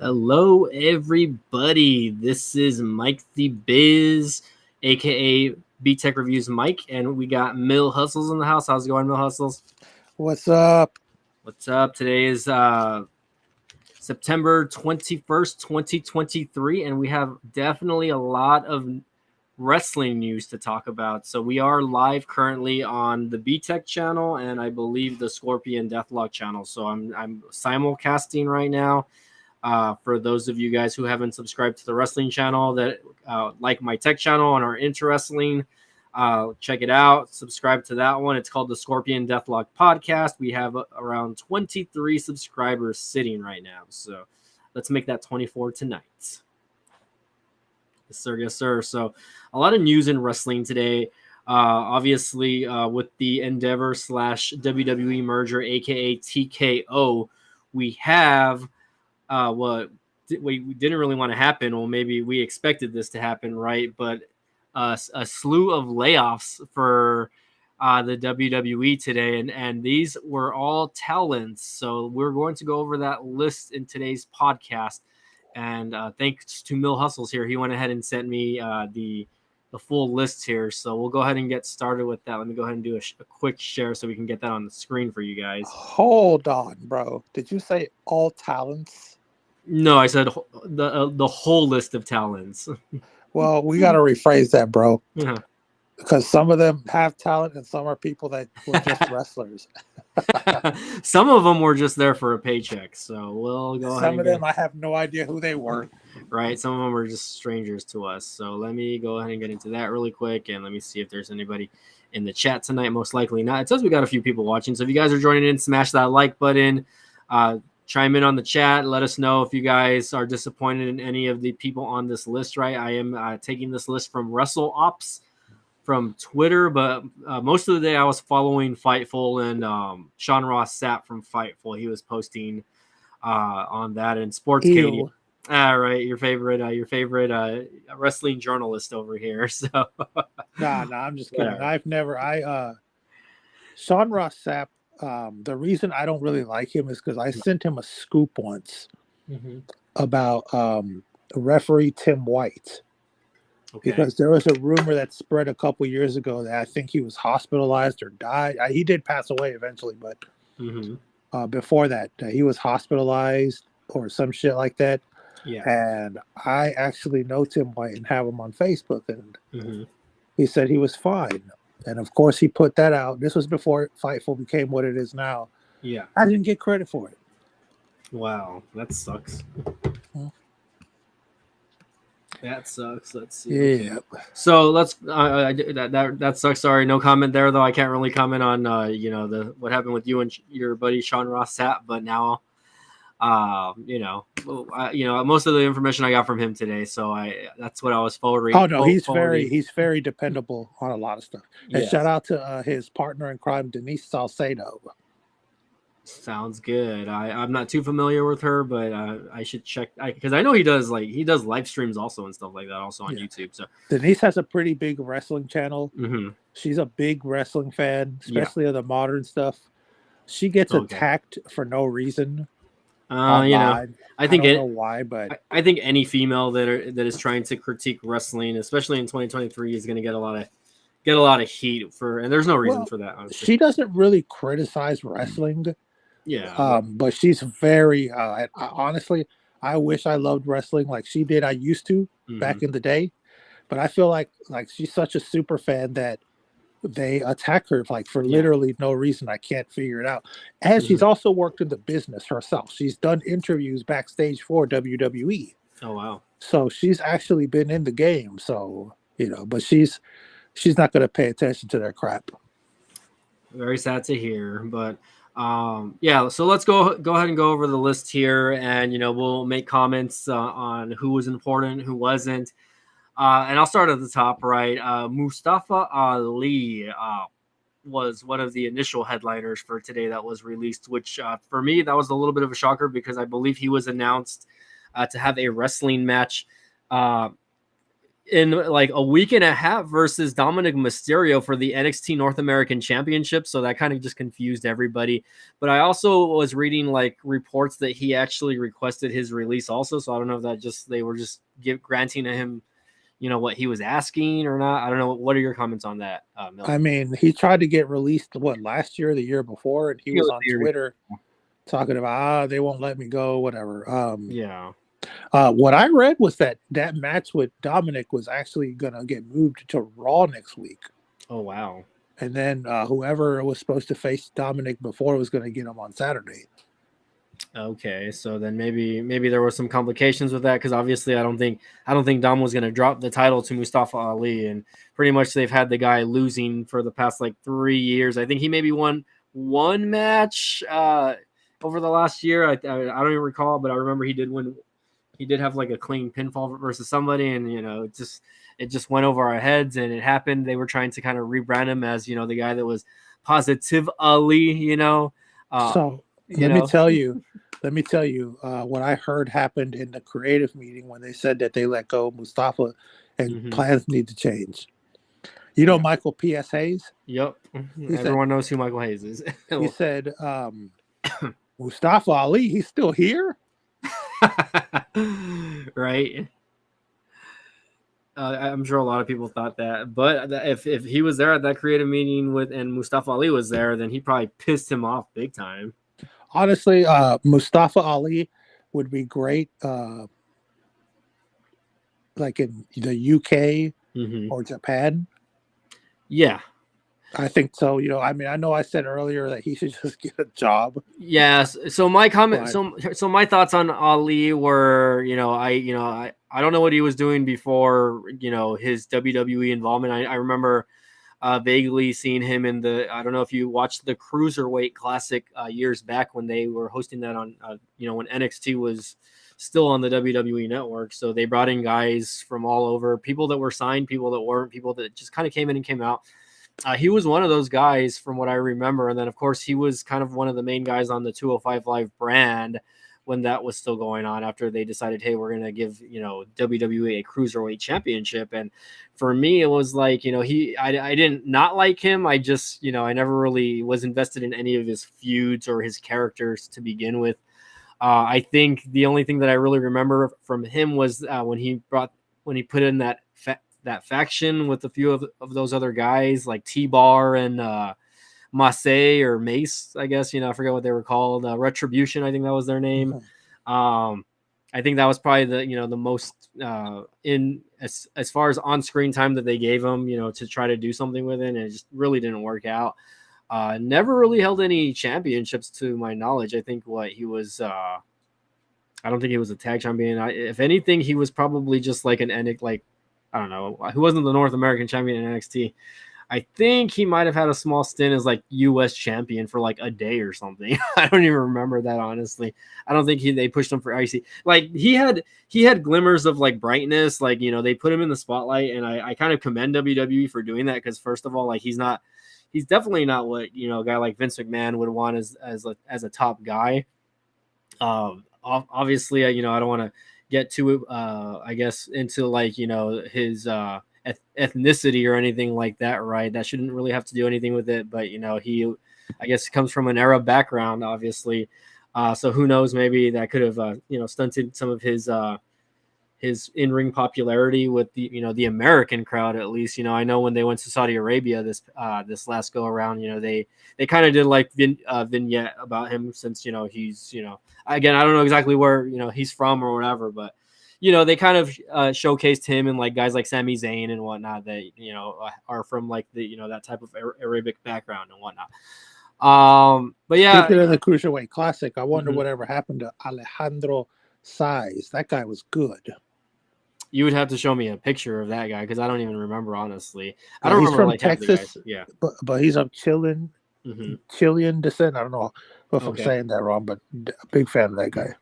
Hello, everybody. This is Mike the Biz, aka B Tech Reviews Mike, and we got Mill Hustles in the house. How's it going, Mill Hustles? What's up? What's up? Today is September 21st, 2023, and we have definitely a lot of wrestling news to talk about. So we are live currently on the B Tech channel and I believe the Scorpion Deathlock channel. So I'm simulcasting right now. For those of you guys who haven't subscribed to the wrestling channel that like my tech channel and are into wrestling, check it out. Subscribe to that one. It's called the Scorpion Deathlock Podcast. We have around 23 subscribers sitting right now. So let's make that 24 tonight. Yes, sir. Yes, sir. So a lot of news in wrestling today. Obviously, with the Endeavor / WWE merger, aka TKO, we have what we didn't really want to happen. Well, maybe we expected this to happen, right? But a slew of layoffs for the WWE today, and these were all talents. So we're going to go over that list in today's podcast. And thanks to Mill Hustles here, he went ahead and sent me the full list here. So we'll go ahead and get started with that. Let me go ahead and do a quick share so we can get that on the screen for you guys. Hold on, bro. Did you say all talents? No, I said the whole list of talents. Well, we got to rephrase that, bro. Yeah. Because some of them have talent and some are people that were just wrestlers. Some of them were just there for a paycheck. So we'll go ahead. Some of them, I have no idea who they were. Right. Some of them were just strangers to us. So let me go ahead and get into that really quick. And let me see if there's anybody in the chat tonight. Most likely not. It says we got a few people watching. So if you guys are joining in, smash that like button. Chime in on the chat. Let us know if you guys are disappointed in any of the people on this list, right? I am taking this list from WrestleOps from Twitter, but most of the day I was following Fightful and Sean Ross Sapp from Fightful. He was posting on that and Sportscadia. Right, your favorite wrestling journalist over here. So Nah, I'm just kidding. Sean Ross Sapp. The reason I don't really like him is because I sent him a scoop once about referee Tim White. Okay. Because there was a rumor that spread a couple years ago that I think he was hospitalized or died. He did pass away eventually, but before that, he was hospitalized or some shit like that. Yeah. And I actually know Tim White and have him on Facebook, and he said he was fine. And of course, he put that out. This was before Fightful became what it is now. Yeah. I didn't get credit for it. Wow. That sucks. That sucks. Let's see. Yeah. So let's, that sucks. Sorry. No comment there, though. I can't really comment on, what happened with you and your buddy, Sean Ross Sapp. But now, most of the information I got from him today, so that's what I was forwarding. Oh no, he's very dependable on a lot of stuff. And yes. Shout out to his partner in crime, Denise Salcedo. Sounds good. I'm not too familiar with her, but I should check because I know he does live streams also and stuff like that also on YouTube. So Denise has a pretty big wrestling channel. She's a big wrestling fan, especially of the modern stuff. She gets attacked for no reason. I don't know why, but I think any female that is trying to critique wrestling, especially in 2023, is going to get a lot of heat for, and there's no reason for that. Honestly. She doesn't really criticize wrestling. Yeah. But she's very. Honestly, I wish I loved wrestling like she did. I used to back in the day, but I feel like she's such a super fan that they attack her for literally no reason. I can't figure it out. And she's also worked in the business herself. She's done interviews backstage for WWE. Oh wow! So she's actually been in the game. So but she's not going to pay attention to their crap. Very sad to hear, but so let's go ahead and go over the list here, and we'll make comments on who was important, who wasn't. And I'll start at the top, right? Mustafa Ali was one of the initial headliners for today that was released, which for me, that was a little bit of a shocker because I believe he was announced to have a wrestling match in like a week and a half versus Dominic Mysterio for the NXT North American Championship. So that kind of just confused everybody. But I also was reading like reports that he actually requested his release also. So I don't know if that just they were just granting to him, what he was asking or not. I don't know. What are your comments on that, Mil? I mean, he tried to get released last year, the year before, and he was on Twitter talking about they won't let me go, whatever. Yeah. What I read was that match with Dominic was actually gonna get moved to Raw next week. Oh wow! And then whoever was supposed to face Dominic before was gonna get him on Saturday. Okay, so then maybe there were some complications with that because obviously I don't think Dom was going to drop the title to Mustafa Ali, and pretty much they've had the guy losing for the past like 3 years. I think he maybe won one match over the last year. I don't even recall, but I remember he did win. He did have like a clean pinfall versus somebody, and it just went over our heads, and it happened. They were trying to kind of rebrand him as the guy that was Positive Ali, So let me tell you, what I heard happened in the creative meeting when they said that they let go of Mustafa and plans need to change. Michael P.S. Hayes? Yep. Everyone knows who Michael Hayes is. He said, Mustafa Ali, he's still here? Right. I'm sure a lot of people thought that, but if he was there at that creative meeting and Mustafa Ali was there, then he probably pissed him off big time. Honestly, Mustafa Ali would be great, like in the UK or Japan. Yeah, I think so. I mean, I know I said earlier that he should just get a job. Yes. So my comment, so my thoughts on Ali were, I don't know what he was doing before, his WWE involvement. I remember vaguely seeing him in I don't know if you watched the Cruiserweight Classic years back when they were hosting that on, when NXT was still on the WWE network. So they brought in guys from all over, people that were signed, people that weren't, people that just kind of came in and came out. He was one of those guys from what I remember. And then, of course, he was kind of one of the main guys on the 205 Live brand when that was still going on after they decided, hey, we're going to give, WWE a Cruiserweight championship. And for me, it was like, I didn't not like him. I just, I never really was invested in any of his feuds or his characters to begin with. I think the only thing that I really remember from him was when he put in that faction with a few of those other guys like T-Bar and Mace or Mace, I guess, I forget what they were called. Retribution, I think that was their name. I think that was probably the most in as far as on-screen time that they gave him, to try to do something with it, and it just really didn't work out. Never really held any championships to my knowledge. I think he was I don't think he was a tag champion. If anything, he was probably just like I don't know, who wasn't the North American champion in NXT. I think he might have had a small stint as like U.S. champion for like a day or something. I don't even remember that, honestly. I don't think they pushed him for IC. Like he had glimmers of like brightness, like they put him in the spotlight, and I kind of commend WWE for doing that because first of all, like he's definitely not what a guy like Vince McMahon would want as a top guy. Obviously, I don't want to get too I guess into like his ethnicity or anything like that, right? That shouldn't really have to do anything with it, but he I guess comes from an Arab background, obviously, so who knows, maybe that could have stunted some of his in-ring popularity with the American crowd, at least. I know when they went to Saudi Arabia this last go around, they kind of did like vignette about him since he's again, I don't know exactly where he's from or whatever, but they kind of showcased him and like guys like Sami Zayn and whatnot that are from like the that type of Arabic background and whatnot. But yeah, speaking of the Cruiserweight Classic, I wonder whatever happened to Alejandro Sais. That guy was good. You would have to show me a picture of that guy because I don't even remember, honestly. I don't remember from like Texas. Yeah, but he's of Chilean descent. I don't know if I'm saying that wrong, but a big fan of that guy.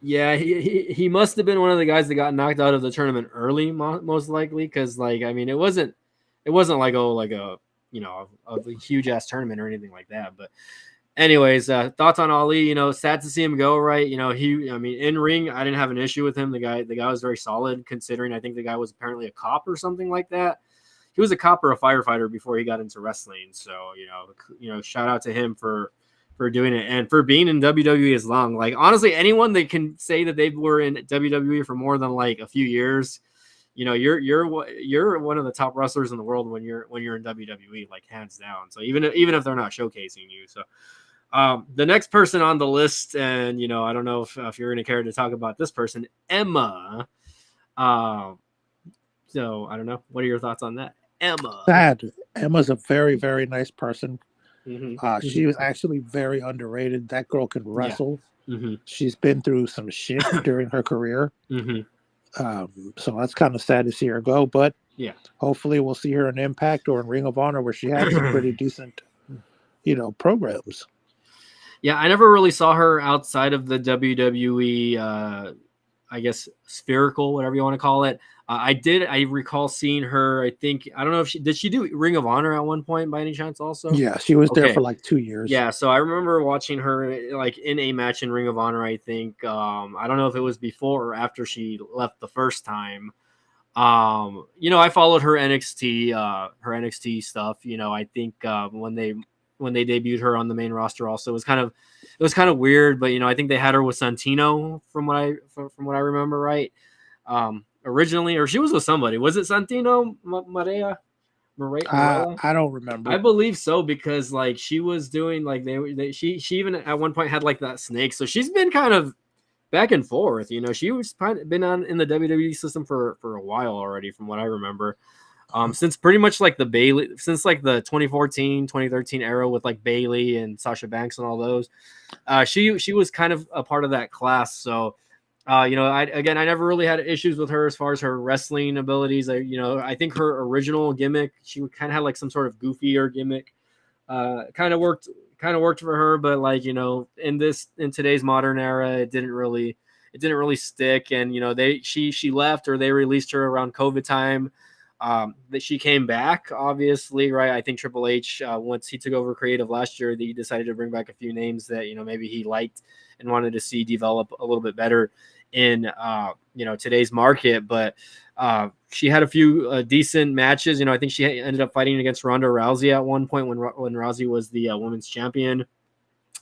Yeah, he must have been one of the guys that got knocked out of the tournament early, most likely, because like I mean, it wasn't like like a a huge ass tournament or anything like that. But anyways, thoughts on Ali? Sad to see him go. Right? I mean, in ring, I didn't have an issue with him. The guy was very solid, considering I think the guy was apparently a cop or something like that. He was a cop or a firefighter before he got into wrestling. So shout out to him for doing it and for being in WWE as long. Like honestly, anyone that can say that they were in WWE for more than like a few years, you're one of the top wrestlers in the world when you're in WWE, like hands down. So even if they're not showcasing you, so the next person on the list, and I don't know if you're going to care to talk about this person, Emma. So I don't know. What are your thoughts on that, Emma? Sad. Emma's a very, very nice person. Mm-hmm. She was actually very underrated. That girl can wrestle. Yeah. Mm-hmm. She's been through some shit during her career. Mm-hmm. So that's kind of sad to see her go. But yeah, hopefully we'll see her in Impact or in Ring of Honor, where she had some pretty decent, programs. Yeah, I never really saw her outside of the WWE. I guess spherical, whatever you want to call it. I recall seeing her. I don't know if did she do Ring of Honor at one point by any chance also? Yeah, she was there for like 2 years. Yeah, so I remember watching her like in a match in Ring of Honor. I think I don't know if it was before or after she left the first time. I followed her NXT stuff. I think when they debuted her on the main roster, also it was kind of weird, but I think they had her with Santino from what I remember, right? Originally, or she was with somebody. Was it Santino Maria? I don't remember. I believe so, because like she was doing like she even at one point had like that snake. So she's been kind of back and forth. She was been in the WWE system for a while already, from what I remember. Since pretty much like the 2014, 2013 era with like Bayley and Sasha Banks and all those, she was kind of a part of that class. So, I never really had issues with her as far as her wrestling abilities. I think her original gimmick, she kind of had like some sort of goofier gimmick, kind of worked for her, but like, in today's modern era, it didn't really stick. And, she left, or they released her around COVID time. That she came back, obviously, right? I think Triple H, once he took over creative last year, he decided to bring back a few names that maybe he liked and wanted to see develop a little bit better in today's market. But she had a few decent matches. I think she ended up fighting against Ronda Rousey at one point when Rousey was the women's champion.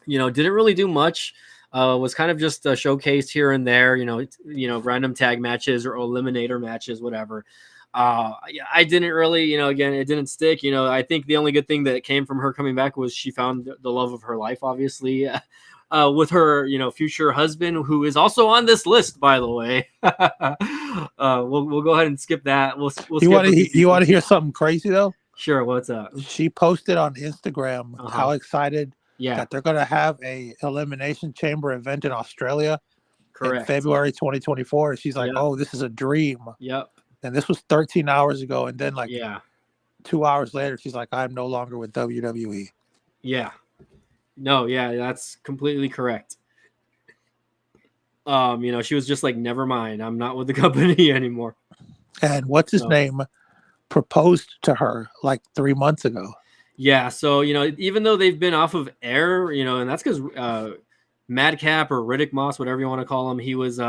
Didn't really do much. Was kind of just showcased here and there. Random tag matches or eliminator matches, whatever. I didn't really, again, it didn't stick. I think the only good thing that came from her coming back was she found the love of her life, obviously, with her, future husband, who is also on this list, by the way. We'll go ahead and skip that. We'll you want to hear something crazy though? Sure. What's up? She posted on Instagram how excited that they're going to have a Elimination Chamber event in Australia. Correct. In February 2024. She's like, "Oh, this is a dream." Yep. And this was 13 hours ago. And then 2 hours later, she's like, "I'm no longer with WWE." Yeah. No, yeah, that's completely correct. She was just like, "Never mind, I'm not with the company anymore." And what's his name proposed to her like 3 months ago. Yeah, so even though they've been off of air, and that's because Madcap or Riddick Moss, whatever you want to call him, he was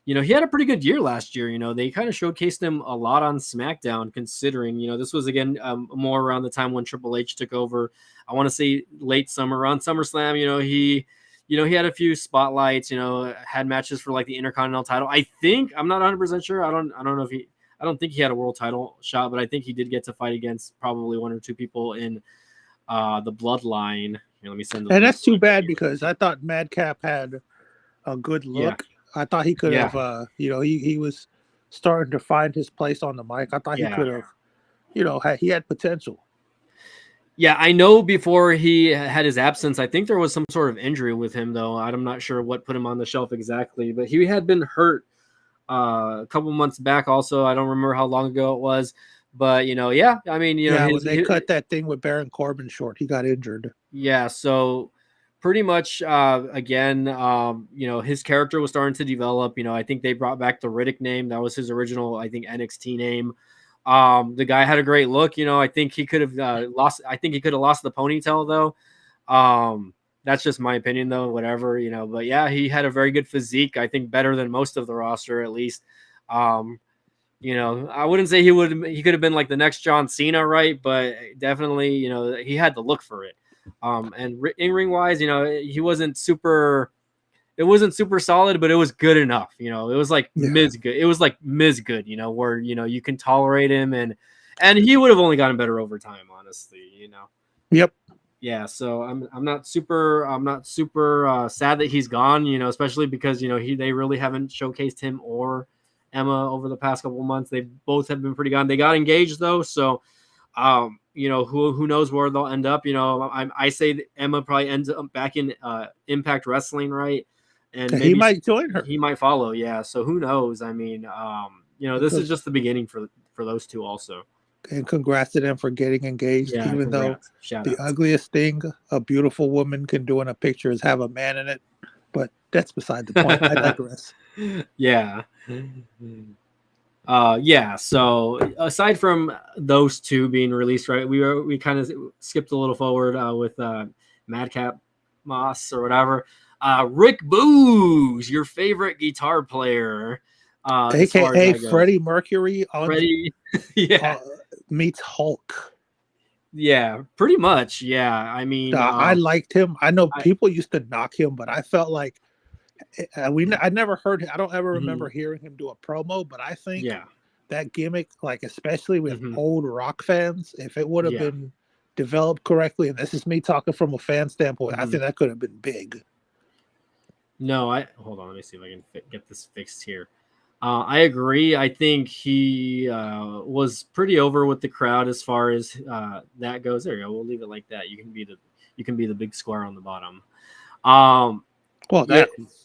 he had a pretty good year last year. They kind of showcased him a lot on SmackDown, considering, this was, again, more around the time when Triple H took over. I want to say late summer, around SummerSlam, he had a few spotlights, had matches for like the Intercontinental title. I'm not 100% sure. I don't think he had a world title shot, but I think he did get to fight against probably one or two people in the Bloodline. Here, let me send. And that's too bad, because I thought Madcap had a good look. Yeah. I thought he could have, he was starting to find his place on the mic. I thought he could have, he had potential. Yeah, I know before he had his absence, I think there was some sort of injury with him, though. I'm not sure what put him on the shelf exactly, but he had been hurt a couple months back also. I don't remember how long ago it was, but, I mean, when they cut that thing with Baron Corbin short, he got injured. Yeah, so pretty much again, his character was starting to develop. I think they brought back the Riddick name. That was his original, I think, NXT name. The guy had a great look. I think he could have lost. I think he could have lost the ponytail though. That's just my opinion though. Whatever, But yeah, he had a very good physique. I think better than most of the roster at least. I wouldn't say he could have been like the next John Cena, right? But definitely, he had the look for it. And in ring wise, he wasn't super. It wasn't super solid, but it was good enough. It was like Miz good. It was like Miz good. Where you can tolerate him, and he would have only gotten better over time, honestly. Yep. Yeah. So I'm not super sad that he's gone. Especially because they really haven't showcased him or Emma over the past couple of months. They both have been pretty gone. They got engaged though, so. Who knows where they'll end up? I say that Emma probably ends up back in Impact Wrestling, right? And he might join her. He might follow, yeah. So who knows? I mean, this is just the beginning for those two, also. And congrats to them for getting engaged. Yeah, even though the ugliest thing a beautiful woman can do in a picture is have a man in it, but that's beside the point. I digress. Yeah. So aside from those two being released, right, we kind of skipped a little forward with Madcap Moss or whatever. Rick Boogs, your favorite guitar player, aka Freddie Mercury meets Hulk. Yeah, pretty much. Yeah, I mean, I liked him. I know people used to knock him, but I felt like I never heard. I don't ever remember hearing him do a promo, but I think that gimmick, like especially with old rock fans, if it would have been developed correctly, and this is me talking from a fan standpoint, I think that could have been big. No, hold on. Let me see if I can get this fixed here. I agree. I think he was pretty over with the crowd as far as that goes. There you go. We'll leave it like that. You can be the big square on the bottom. Well,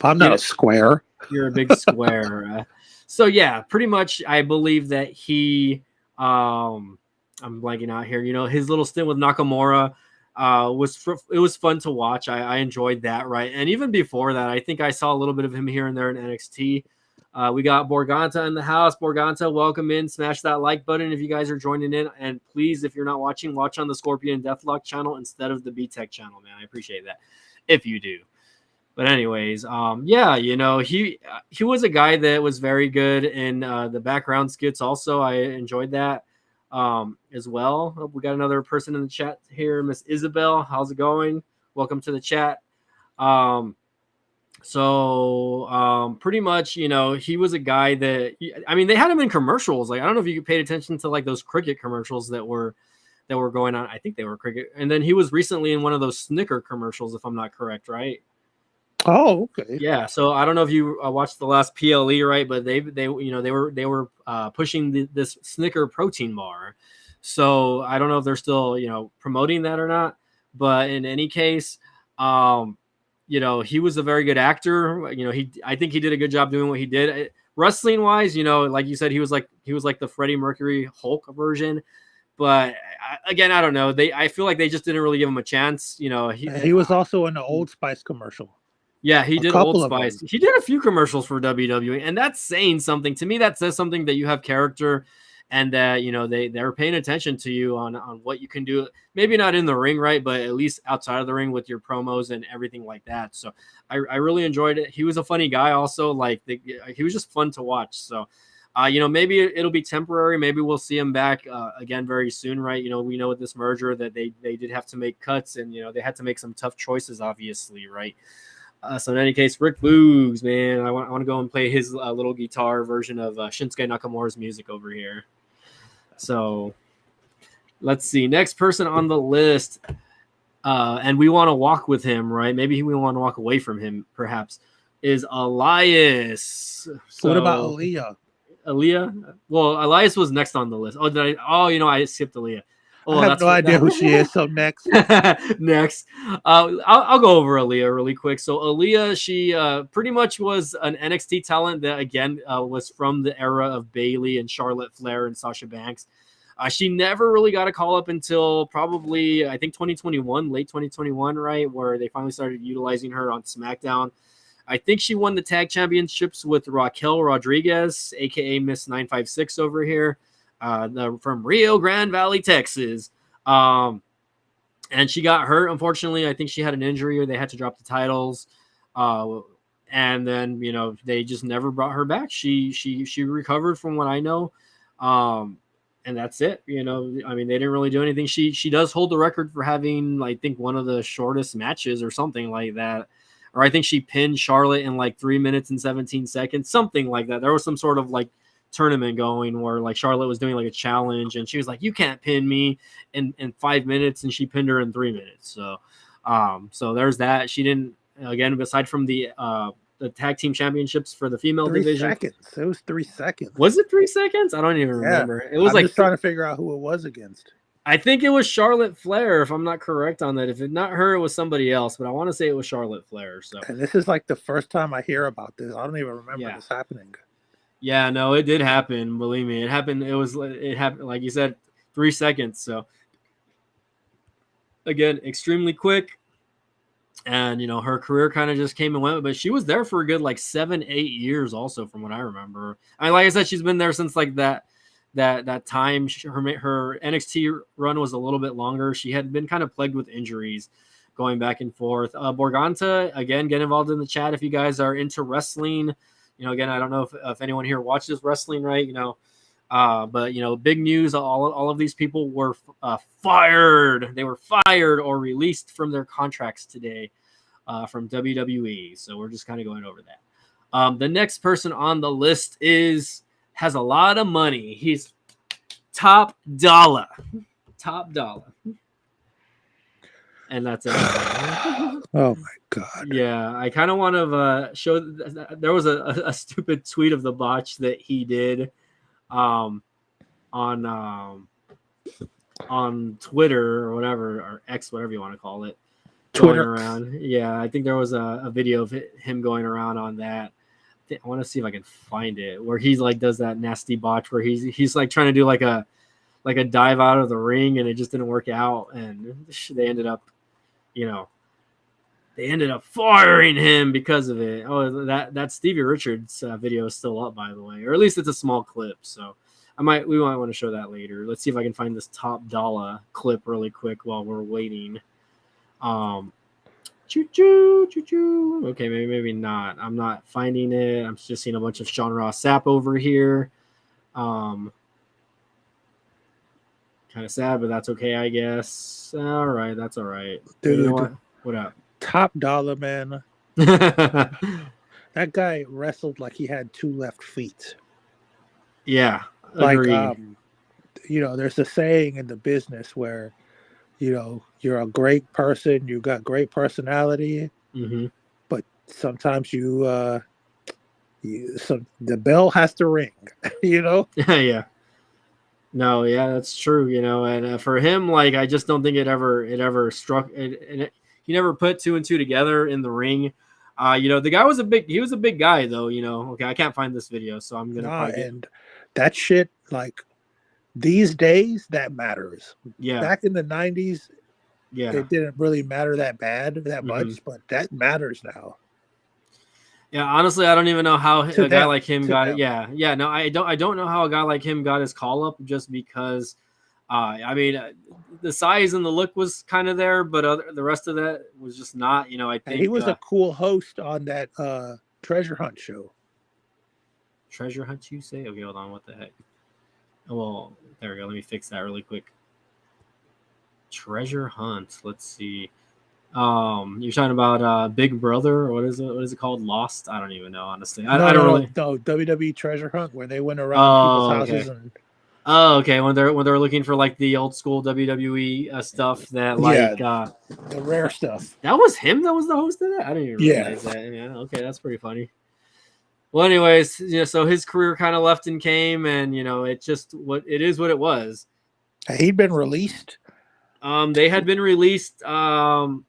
I'm not a square. You're a big square. So yeah, pretty much. I believe that he. I'm blanking out here. His little stint with Nakamura it was fun to watch. I enjoyed that, right? And even before that, I think I saw a little bit of him here and there in NXT. We got Borganta in the house. Borganta, welcome in. Smash that like button if you guys are joining in. And please, if you're not watching, watch on the Scorpion Deathlock channel instead of the B-Tech channel, man. I appreciate that if you do. But anyways, he was a guy that was very good in the background skits also. I enjoyed that as well. Oh, we got another person in the chat here, Miss Isabel. How's it going? Welcome to the chat. Pretty much, he was a guy that, they had him in commercials. Like, I don't know if you paid attention to like those cricket commercials that were going on. I think they were cricket. And then he was recently in one of those Snicker commercials, if I'm not correct, right? Oh, okay. Yeah. So I don't know if you watched the last PLE, right? But they were pushing this Snicker protein bar. So I don't know if they're still, promoting that or not. But in any case, he was a very good actor. I think he did a good job doing what he did. Wrestling wise, like you said, he was like the Freddie Mercury Hulk version. But again, I don't know. I feel like they just didn't really give him a chance. He was also in the Old Spice commercial. Yeah, he did Old Spice. He did a few commercials for WWE, and that's saying something to me. That says something that you have character, and that they're paying attention to you on what you can do. Maybe not in the ring, right, but at least outside of the ring with your promos and everything like that. So I really enjoyed it. He was a funny guy, also. He was just fun to watch. So. Maybe it'll be temporary. Maybe we'll see him back again very soon, right? We know with this merger that they did have to make cuts, and they had to make some tough choices, obviously, right? So in any case, Rick Boogs, man, I want to go and play his little guitar version of Shinsuke Nakamura's music over here. So let's see. Next person on the list, and we want to walk with him, right? Maybe we want to walk away from him, perhaps, is Elias. So, what about Aaliyah? Aaliyah? Well, Elias was next on the list. Oh, did I? Oh, I skipped Aaliyah. Oh, I have no idea who she is. So next, I'll go over Aaliyah really quick. So Aaliyah, she pretty much was an NXT talent that again was from the era of Bayley and Charlotte Flair and Sasha Banks. She never really got a call up until probably, I think, 2021, late 2021, right, where they finally started utilizing her on SmackDown. I think she won the tag championships with Raquel Rodriguez, aka Miss 956 over here, from Rio Grande Valley, Texas. And she got hurt. Unfortunately, I think she had an injury, or they had to drop the titles. And then they just never brought her back. She recovered, from what I know. And that's it. I mean, they didn't really do anything. She does hold the record for having, I think, one of the shortest matches or something like that. Or I think she pinned Charlotte in like 3 minutes and 17 seconds, something like that. There was some sort of like tournament going where like Charlotte was doing like a challenge, and she was like, "You can't pin me in 5 minutes," and she pinned her in 3 minutes. So there's that. She didn't, again, aside from the tag team championships for the female division. 3 seconds. It was 3 seconds. Was it 3 seconds? I don't even remember. It was I'm just trying to figure out who it was against. I think it was Charlotte Flair, if I'm not correct on that. If it's not her, it was somebody else, but I want to say it was Charlotte Flair. So, and this is like the first time I hear about this. I don't even remember this happening. Yeah, no, it did happen. Believe me, it happened. It happened, like you said, 3 seconds. So, again, extremely quick. And, her career kind of just came and went, but she was there for a good, 7-8 years also, from what I remember. Like I said, she's been there since like that time. Her NXT run was a little bit longer. She had been kind of plagued with injuries going back and forth. Borganta, again, get involved in the chat if you guys are into wrestling. Again, I don't know if anyone here watches wrestling, right? But big news. All of these people were fired. They were fired or released from their contracts today from WWE. So we're just kind of going over that. The next person on the list has a lot of money. He's top dollar, and that's it. Oh my god! Yeah, I kind of want to show. There was a stupid tweet of the botch that he did, on Twitter or whatever, or X, whatever you want to call it, Twitter. Going around. Yeah, I think there was a video of him going around on that. I want to see if I can find it, where he's like does that nasty botch where he's like trying to do like a dive out of the ring, and it just didn't work out, and they ended up firing him because of it. Oh, that Stevie Richards video is still up, by the way, or at least it's a small clip. So we might want to show that later. Let's see if I can find this top dollar clip really quick while we're waiting. Choo-choo. Okay, maybe not. I'm not finding it. I'm just seeing a bunch of Sean Ross Sapp over here. Kind of sad, but that's okay, I guess. All right, that's all right. Dude, you know what up? Top dollar, man. That guy wrestled like he had 2 left feet. Yeah, agreed. There's a saying in the business where you're a great person, you got great personality, but sometimes so the bell has to ring, Yeah. No, yeah, that's true, and for him, like, I just don't think it ever struck it. He never put 2 and 2 together in the ring. The guy was a big guy though, Okay, I can't find this video, so I'm gonna and that shit, like, these days, that matters. Yeah. Back in the 90s, it didn't really matter that much, but that matters now. Yeah, honestly, I don't even know how a guy like him got it. Yeah, no, I don't know how a guy like him got his call up, just because, I mean, the size and the look was kind of there, but the rest of that was just not. I think he was a cool host on that Treasure Hunt show. Treasure Hunt, you say? Okay, hold on. What the heck? Oh, well, there we go. Let me fix that really quick. Treasure Hunt. Let's see. You're talking about Big Brother, or what is it called? Lost? I don't even know, honestly. I don't really. No, WWE Treasure Hunt, where they went around people's houses and. Oh, okay. When they're looking for like the old school WWE stuff that the rare stuff. That was him. That was the host of that. I didn't even realize that. Yeah. Okay, that's pretty funny. Well, anyways, so his career kind of left and came, and it just it is what it was. He'd been released. They had been released around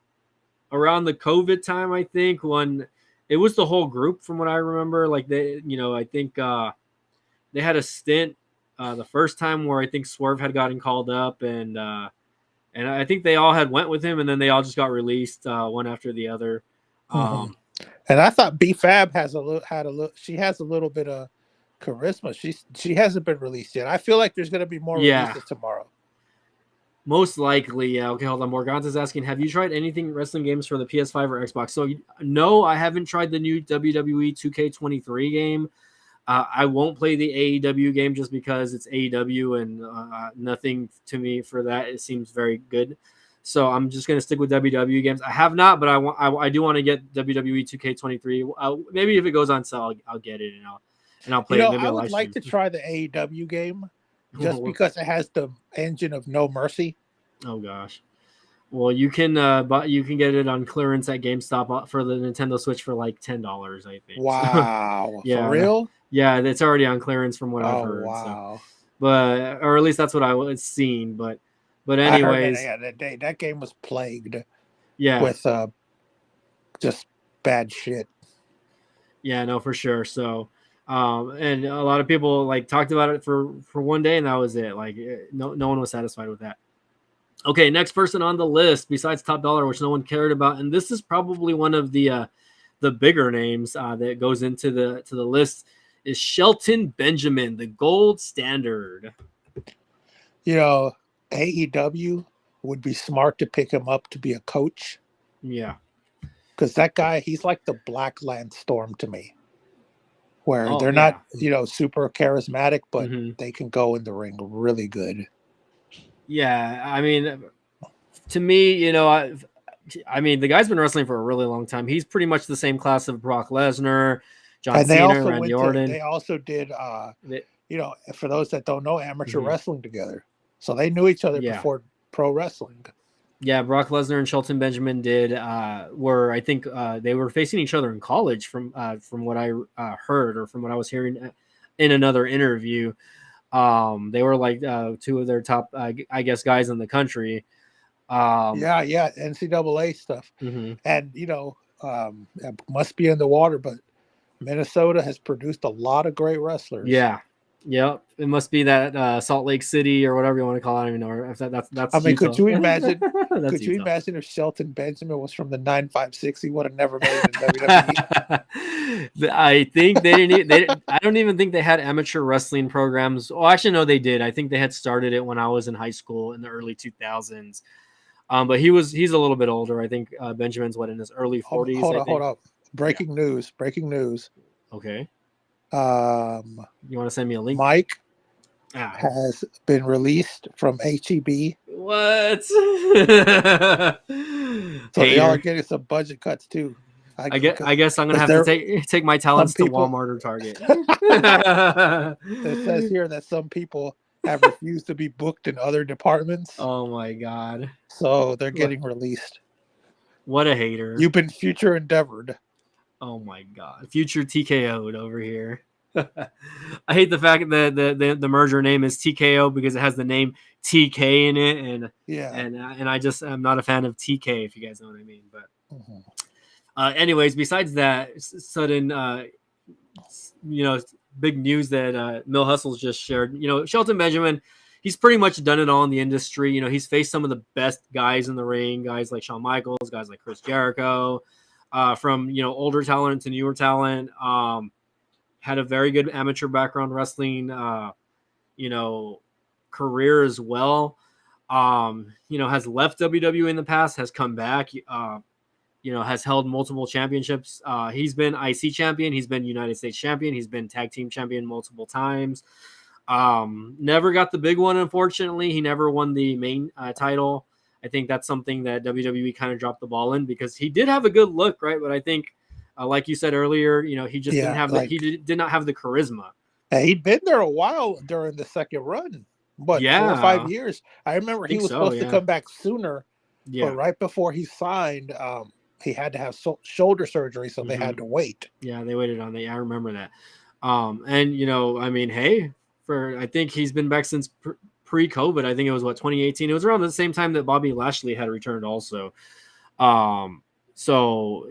the COVID time, I think, when it was the whole group, from what I remember. Like I think they had a stint the first time where I think Swerve had gotten called up, and I think they all had went with him, and then they all just got released one after the other. And I thought B-Fab she has a little bit of charisma. She hasn't been released yet. I feel like there's going to be more releases tomorrow. Most likely, yeah. Okay, hold on. Morganta's asking, have you tried anything wrestling games for the PS5 or Xbox? So, no, I haven't tried the new WWE 2K23 game. I won't play the AEW game just because it's AEW and nothing to me for that. It seems very good. So I'm just going to stick with WWE games. I have not, but I do want to get WWE 2K23. Maybe if it goes on sale, I'll get it and I'll play it. Maybe I would like to try the AEW game just because it has the engine of No Mercy. Oh gosh. Well, you can get it on clearance at GameStop for the Nintendo Switch for like $10, I think. Wow. Yeah. For real? Yeah, it's already on clearance from what I've heard. Wow. So. But or at least that's what I was seen. But anyways, that game was plagued. Yeah. With just bad shit. Yeah, no, for sure. So, and a lot of people like talked about it for one day, and that was it. Like, no one was satisfied with that. Okay, next person on the list besides Top Dollar, which no one cared about, and this is probably one of the bigger names that goes into the list, is Shelton Benjamin, the gold standard. AEW would be smart to pick him up to be a coach. Yeah. Because that guy, he's like the Black Lance Storm to me. Where they're not, super charismatic, but they can go in the ring really good. Yeah, I mean, to me, I mean, the guy's been wrestling for a really long time. He's pretty much the same class of Brock Lesnar, John Cena, Randy Orton. They also did, for those that don't know, amateur wrestling together. So they knew each other before pro wrestling. Yeah, Brock Lesnar and Shelton Benjamin I think they were facing each other in college from what I heard or from what I was hearing in another interview. They were like two of their top, I guess, guys in the country. NCAA stuff. And, it must be in the water, but Minnesota has produced a lot of great wrestlers. Yeah. Yep. It must be that Salt Lake City or whatever you want to call it. I don't even know if that's I mean, Utah. could you imagine? Could you imagine if Shelton Benjamin was from the 956? He would have never made it in WWE. I think they didn't. I don't even think they had amateur wrestling programs. Oh, actually, no, they did. I think they had started it when I was in high school in the early 2000s. But he's a little bit older. I think Benjamin's in his early 40s. Hold up. Breaking news. Okay. You want to send me a link? Mike has been released from HEB. What? So y'all are getting some budget cuts too. I guess I'm gonna have to take my talents to Walmart or Target. It says here that some people have refused to be booked in other departments. Oh my god! So they're getting released. What a hater! You've been future endeavored. Oh my god! Future TKO'd over here. I hate the fact that the merger name is TKO because it has the name TK in it, and I just am not a fan of TK, if you guys know what I mean. But anyways, besides that sudden big news that Mill Hustle's just shared, Shelton Benjamin, he's pretty much done it all in the industry. He's faced some of the best guys in the ring, guys like Shawn Michaels, guys like Chris Jericho, from older talent to newer talent. Had a very good amateur background wrestling, career as well. Has left WWE in the past, has come back, has held multiple championships. He's been IC champion. He's been United States champion. He's been tag team champion multiple times. Never got the big one, unfortunately. He never won the main title. I think that's something that WWE kind of dropped the ball in because he did have a good look, right? But I think, like you said earlier, he just didn't have he did not have the charisma. He'd been there a while during the second run, but 4 or 5 years. I remember he was supposed to come back sooner, but right before he signed, he had to have shoulder surgery, so they had to wait. Yeah, they waited on that. I remember that. And I think he's been back since pre-COVID. I think it was 2018. It was around the same time that Bobby Lashley had returned also. So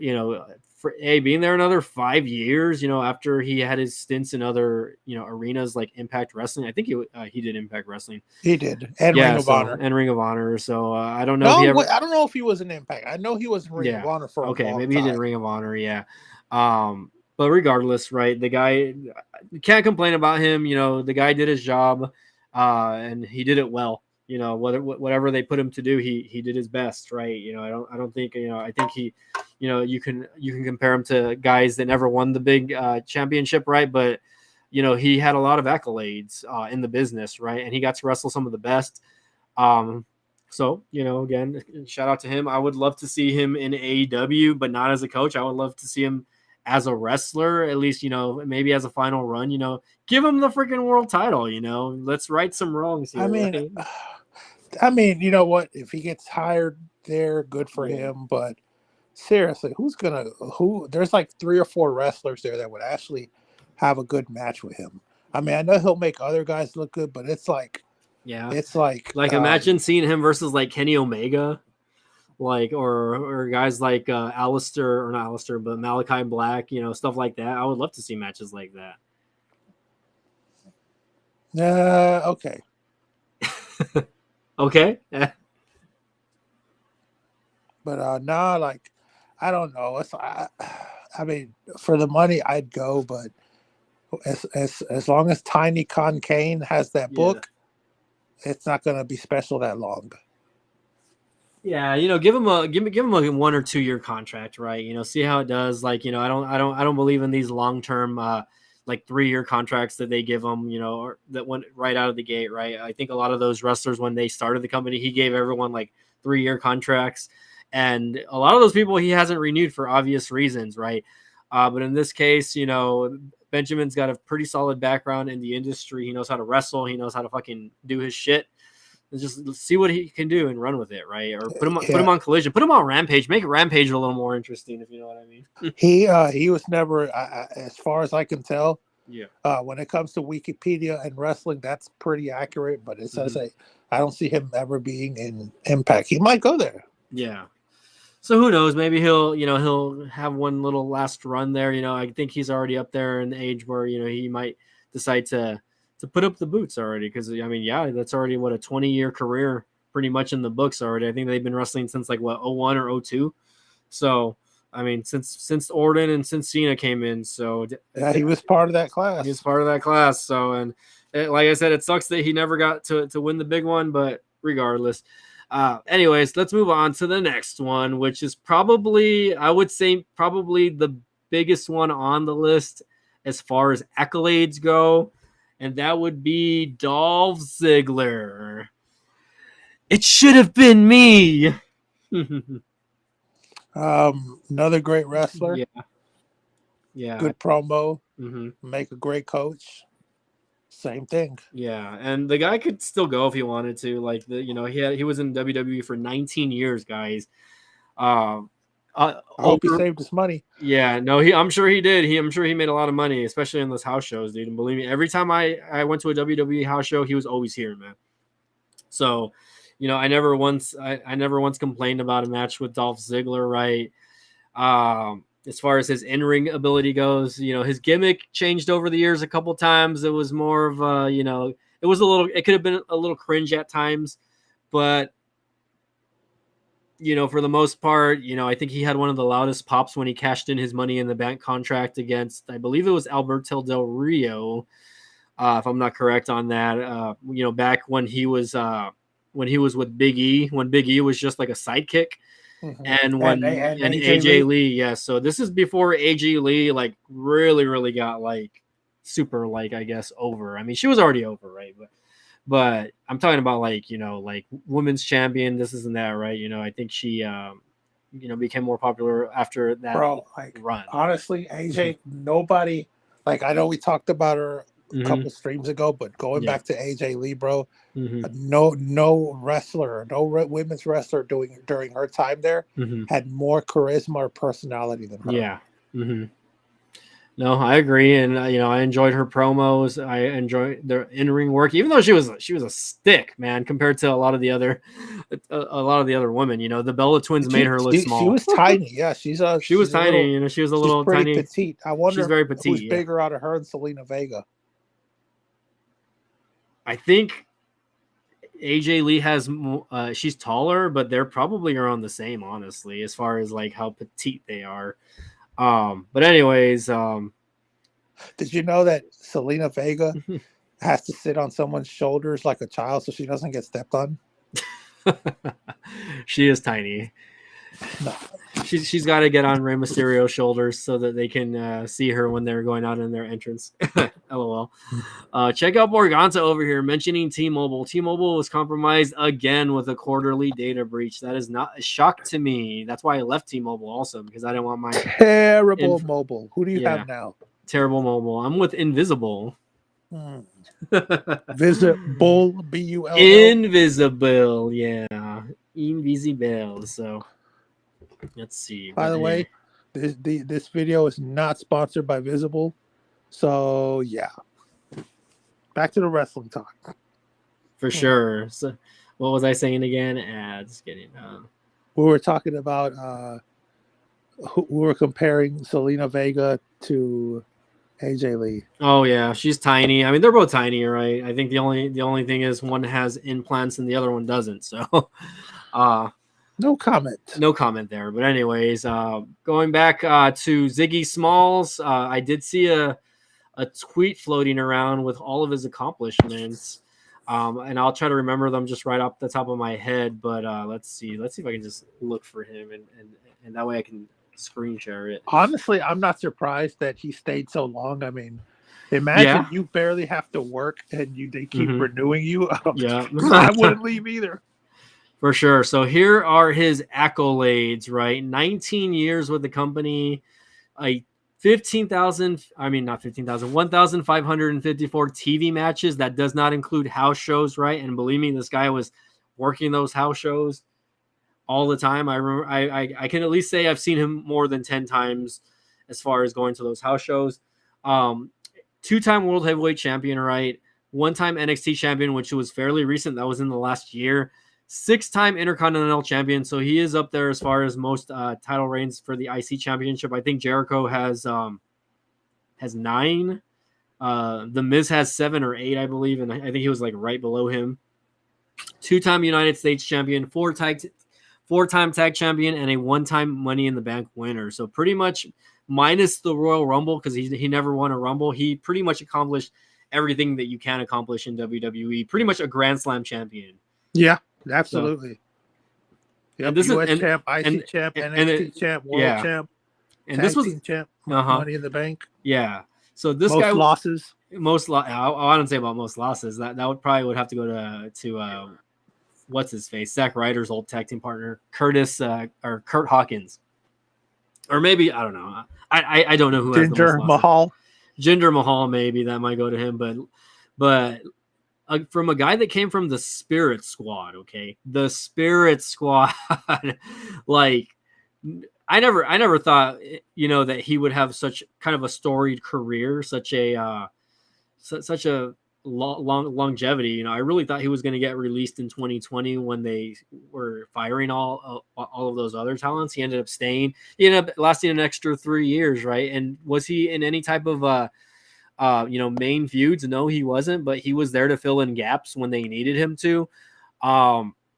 being there another 5 years, after he had his stints in other, arenas like Impact Wrestling. I think he did Impact Wrestling. He did, and Ring of Honor. And Ring of Honor. So I don't know if he ever. I don't know if he was in Impact. I know he was in Ring of Honor for a long time. Maybe he did Ring of Honor. Yeah. But regardless, right? The guy, can't complain about him. The guy did his job, and he did it well. Whatever they put him to do, he did his best, right? I don't think, I think he, you can compare him to guys that never won the big championship, right? But he had a lot of accolades in the business, right? And he got to wrestle some of the best. So, again, shout out to him. I would love to see him in AEW, but not as a coach. I would love to see him as a wrestler, at least, maybe as a final run, give him the freaking world title, let's right some wrongs here. I mean, you know what? If he gets hired there, good for him. But seriously, there's like 3 or 4 wrestlers there that would actually have a good match with him. I mean, I know he'll make other guys look good, but it's like, imagine seeing him versus like Kenny Omega, like, or guys like not Alistair, but Malachi Black, stuff like that. I would love to see matches like that. Okay. Okay. But like, I don't know. I mean, for the money, I'd go, but as long as Tiny Khan Kane has that book, it's not going to be special that long. Yeah, give him a 1 or 2 year contract, right? See how it does. Like, I don't believe in these long term like 3-year contracts that they give them, or that went right out of the gate, right? I think a lot of those wrestlers, when they started the company, he gave everyone like 3-year contracts, and a lot of those people he hasn't renewed for obvious reasons, right? But in this case, Benjamin's got a pretty solid background in the industry. He knows how to wrestle. He knows how to fucking do his shit. Just see what he can do and run with it, right? Or put him on Collision, put him on Rampage, make Rampage a little more interesting, if you know what I mean. He was never, as far as I can tell. Yeah. When it comes to Wikipedia and wrestling, that's pretty accurate. But it says I don't see him ever being in Impact. He might go there. Yeah. So who knows? Maybe he'll have one little last run there. I think he's already up there in the age where he might decide to put up the boots already, because I mean, that's already a 20-year career pretty much in the books already. I think they've been wrestling since like 01 or 02. So I mean, since Orton and since Cena came in. So he was part of that class. He was part of that class. So, and like I said, it sucks that he never got to win the big one, but regardless. Anyways, let's move on to the next one, which is probably, I would say, probably the biggest one on the list as far as accolades go. And that would be Dolph Ziggler. It should have been me. Another great wrestler. Yeah. Good promo. Mm-hmm. Make a great coach. Same thing. Yeah, and the guy could still go if he wanted to. Like he was in WWE for 19 years, guys. I hope he saved his money. Yeah, no, I'm sure he did. I'm sure he made a lot of money, especially in those house shows, dude. And believe me, every time I went to a WWE house show, he was always here, man. So, I never once complained about a match with Dolph Ziggler, right? As far as his in-ring ability goes, his gimmick changed over the years a couple times. It was more of it could have been a little cringe at times, but for the most part, I think he had one of the loudest pops when he cashed in his Money in the Bank contract against, I believe it was Alberto Del Rio, if I'm not correct on that. Back when he was with Big E, when Big E was just like a sidekick. Mm-hmm. And AJ Lee, yeah. So this is before AJ Lee like really got like super like, I guess, over. I mean, she was already over, right? But I'm talking about like like women's champion. This isn't that, right? I think she became more popular after that run. Honestly, AJ, nobody, like, I know we talked about her a couple streams ago, but going back to AJ Lee, bro, no wrestler, no women's wrestler during her time there had more charisma or personality than her. Yeah. No, I agree, and I enjoyed her promos. I enjoyed the in-ring work, even though she was a stick, man, compared to a lot of the other women. The Bella Twins made her look She small. was tiny. Yeah, she's She was a little. tiny. She was a She's little pretty tiny. petite. I She's wonder very who's petite. Yeah, bigger out of her and Selena Vega. I think AJ Lee has. She's taller, but they're probably around the same, honestly, as far as like how petite they are. But anyways, Did you know that Selena Vega has to sit on someone's shoulders like a child so she doesn't get stepped on? she is tiny. No. She's got to get on Rey Mysterio's shoulders so that they can see her when they're going out in their entrance. LOL. Check out Morganta over here mentioning T-Mobile. T-Mobile was compromised again with a quarterly data breach. That is not a shock to me. That's why I left T-Mobile also, because I didn't want my terrible mobile. Who do you have now? Terrible mobile. I'm with Invisible. Visible, B-U-L-L. Invisible, yeah. Invisible. So let's see. By the way, this video is not sponsored by Visible. So yeah. Back to the wrestling talk. For sure. So what was I saying again? Ads getting we were talking about we were comparing Selena Vega to AJ Lee. Oh yeah, she's tiny. I mean, they're both tiny, right? I think the only thing is one has implants and the other one doesn't. So no comment. No comment there. But anyways, going back to Ziggy Smalls, I did see a tweet floating around with all of his accomplishments. And I'll try to remember them just right off the top of my head. But let's see if I can just look for him, and that way I can screen share it. Honestly, I'm not surprised that he stayed so long. I mean, imagine you barely have to work and they keep renewing you. Yeah, I wouldn't leave either. For sure. So here are his accolades, right? 19 years with the company, 1,554 TV matches. That does not include house shows, right? And believe me, this guy was working those house shows all the time. I remember, I can at least say I've seen him more than 10 times as far as going to those house shows. 2-time World Heavyweight Champion, right? 1-time NXT Champion, which was fairly recent. That was in the last year. 6-time Intercontinental Champion. So he is up there as far as most title reigns for the IC Championship. I think Jericho has 9. The Miz has 7 or 8, I believe. And I think he was like right below him. 2-time United States Champion, 4-time Tag Champion, and a 1-time Money in the Bank winner. So pretty much minus the Royal Rumble, because he never won a Rumble. He pretty much accomplished everything that you can accomplish in WWE. Pretty much a Grand Slam champion. Yeah. Absolutely. So, this US is champ, IC champ, NXT champ, World champ, and this was champ, Money in the Bank. Yeah. So this most guy losses. I don't say about most losses. That would probably have to go to what's his face, Zack Ryder's old tag team partner, Curtis or Kurt Hawkins, or maybe I don't know. I don't know who has the most losses. Mahal. Jinder Mahal, maybe that might go to him, but. From a guy that came from the Spirit Squad, okay, the Spirit Squad, like I never thought that he would have such kind of a storied career, such a long longevity. I really thought he was going to get released in 2020 when they were firing all of those other talents. He ended up staying. He ended up lasting an extra 3 years, right? And was he in any type of main feuds? No, he wasn't, but he was there to fill in gaps when they needed him to.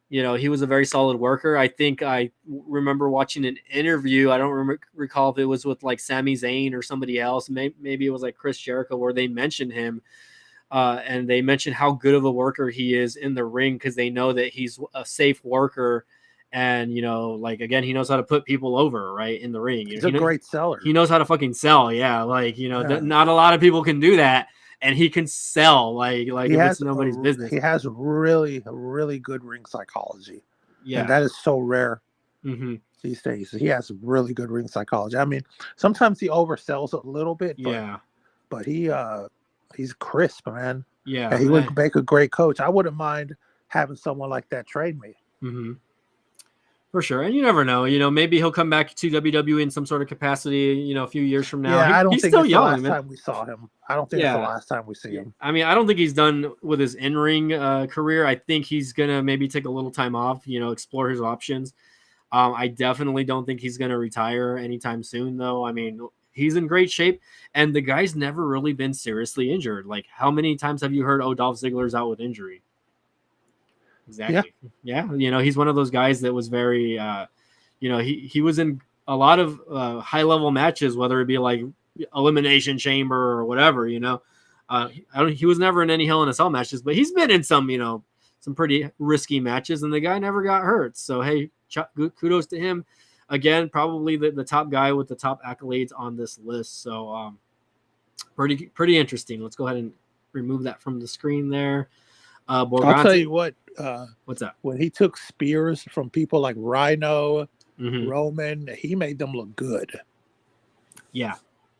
He was a very solid worker. I think I remember watching an interview. I don't recall if it was with like Sami Zayn or somebody else. Maybe it was like Chris Jericho, where they mentioned him. And they mentioned how good of a worker he is in the ring, because they know that he's a safe worker. And, again, he knows how to put people over, right, in the ring. He's a great seller. He knows how to fucking sell. Yeah. Not a lot of people can do that. And he can sell like it's nobody's business. He has really good ring psychology. Yeah. And that is so rare these days. He has really good ring psychology. I mean, sometimes he oversells a little bit. But he's crisp, man. Yeah. And he would make a great coach. I wouldn't mind having someone like that train me. Mm-hmm. For sure. And you never know. Maybe he'll come back to WWE in some sort of capacity, a few years from now. Yeah, I don't He's think still it's young, the last man. time we saw him. I don't think it's the last time we see him. I mean, I don't think he's done with his in-ring career. I think he's going to maybe take a little time off, explore his options. I definitely don't think he's going to retire anytime soon, though. I mean, he's in great shape, and the guy's never really been seriously injured. Like, how many times have you heard, Dolph Ziggler's out with injury? Exactly. Yeah. He's one of those guys that was very, he was in a lot of high-level matches, whether it be like Elimination Chamber or whatever, he was never in any Hell in a Cell matches, but he's been in some, some pretty risky matches, and the guy never got hurt. So, hey, kudos to him. Again, probably the top guy with the top accolades on this list. So, pretty interesting. Let's go ahead and remove that from the screen there. Borgante, I'll tell you what. What's that? When he took spears from people like Rhino, Roman, he made them look good. Yeah.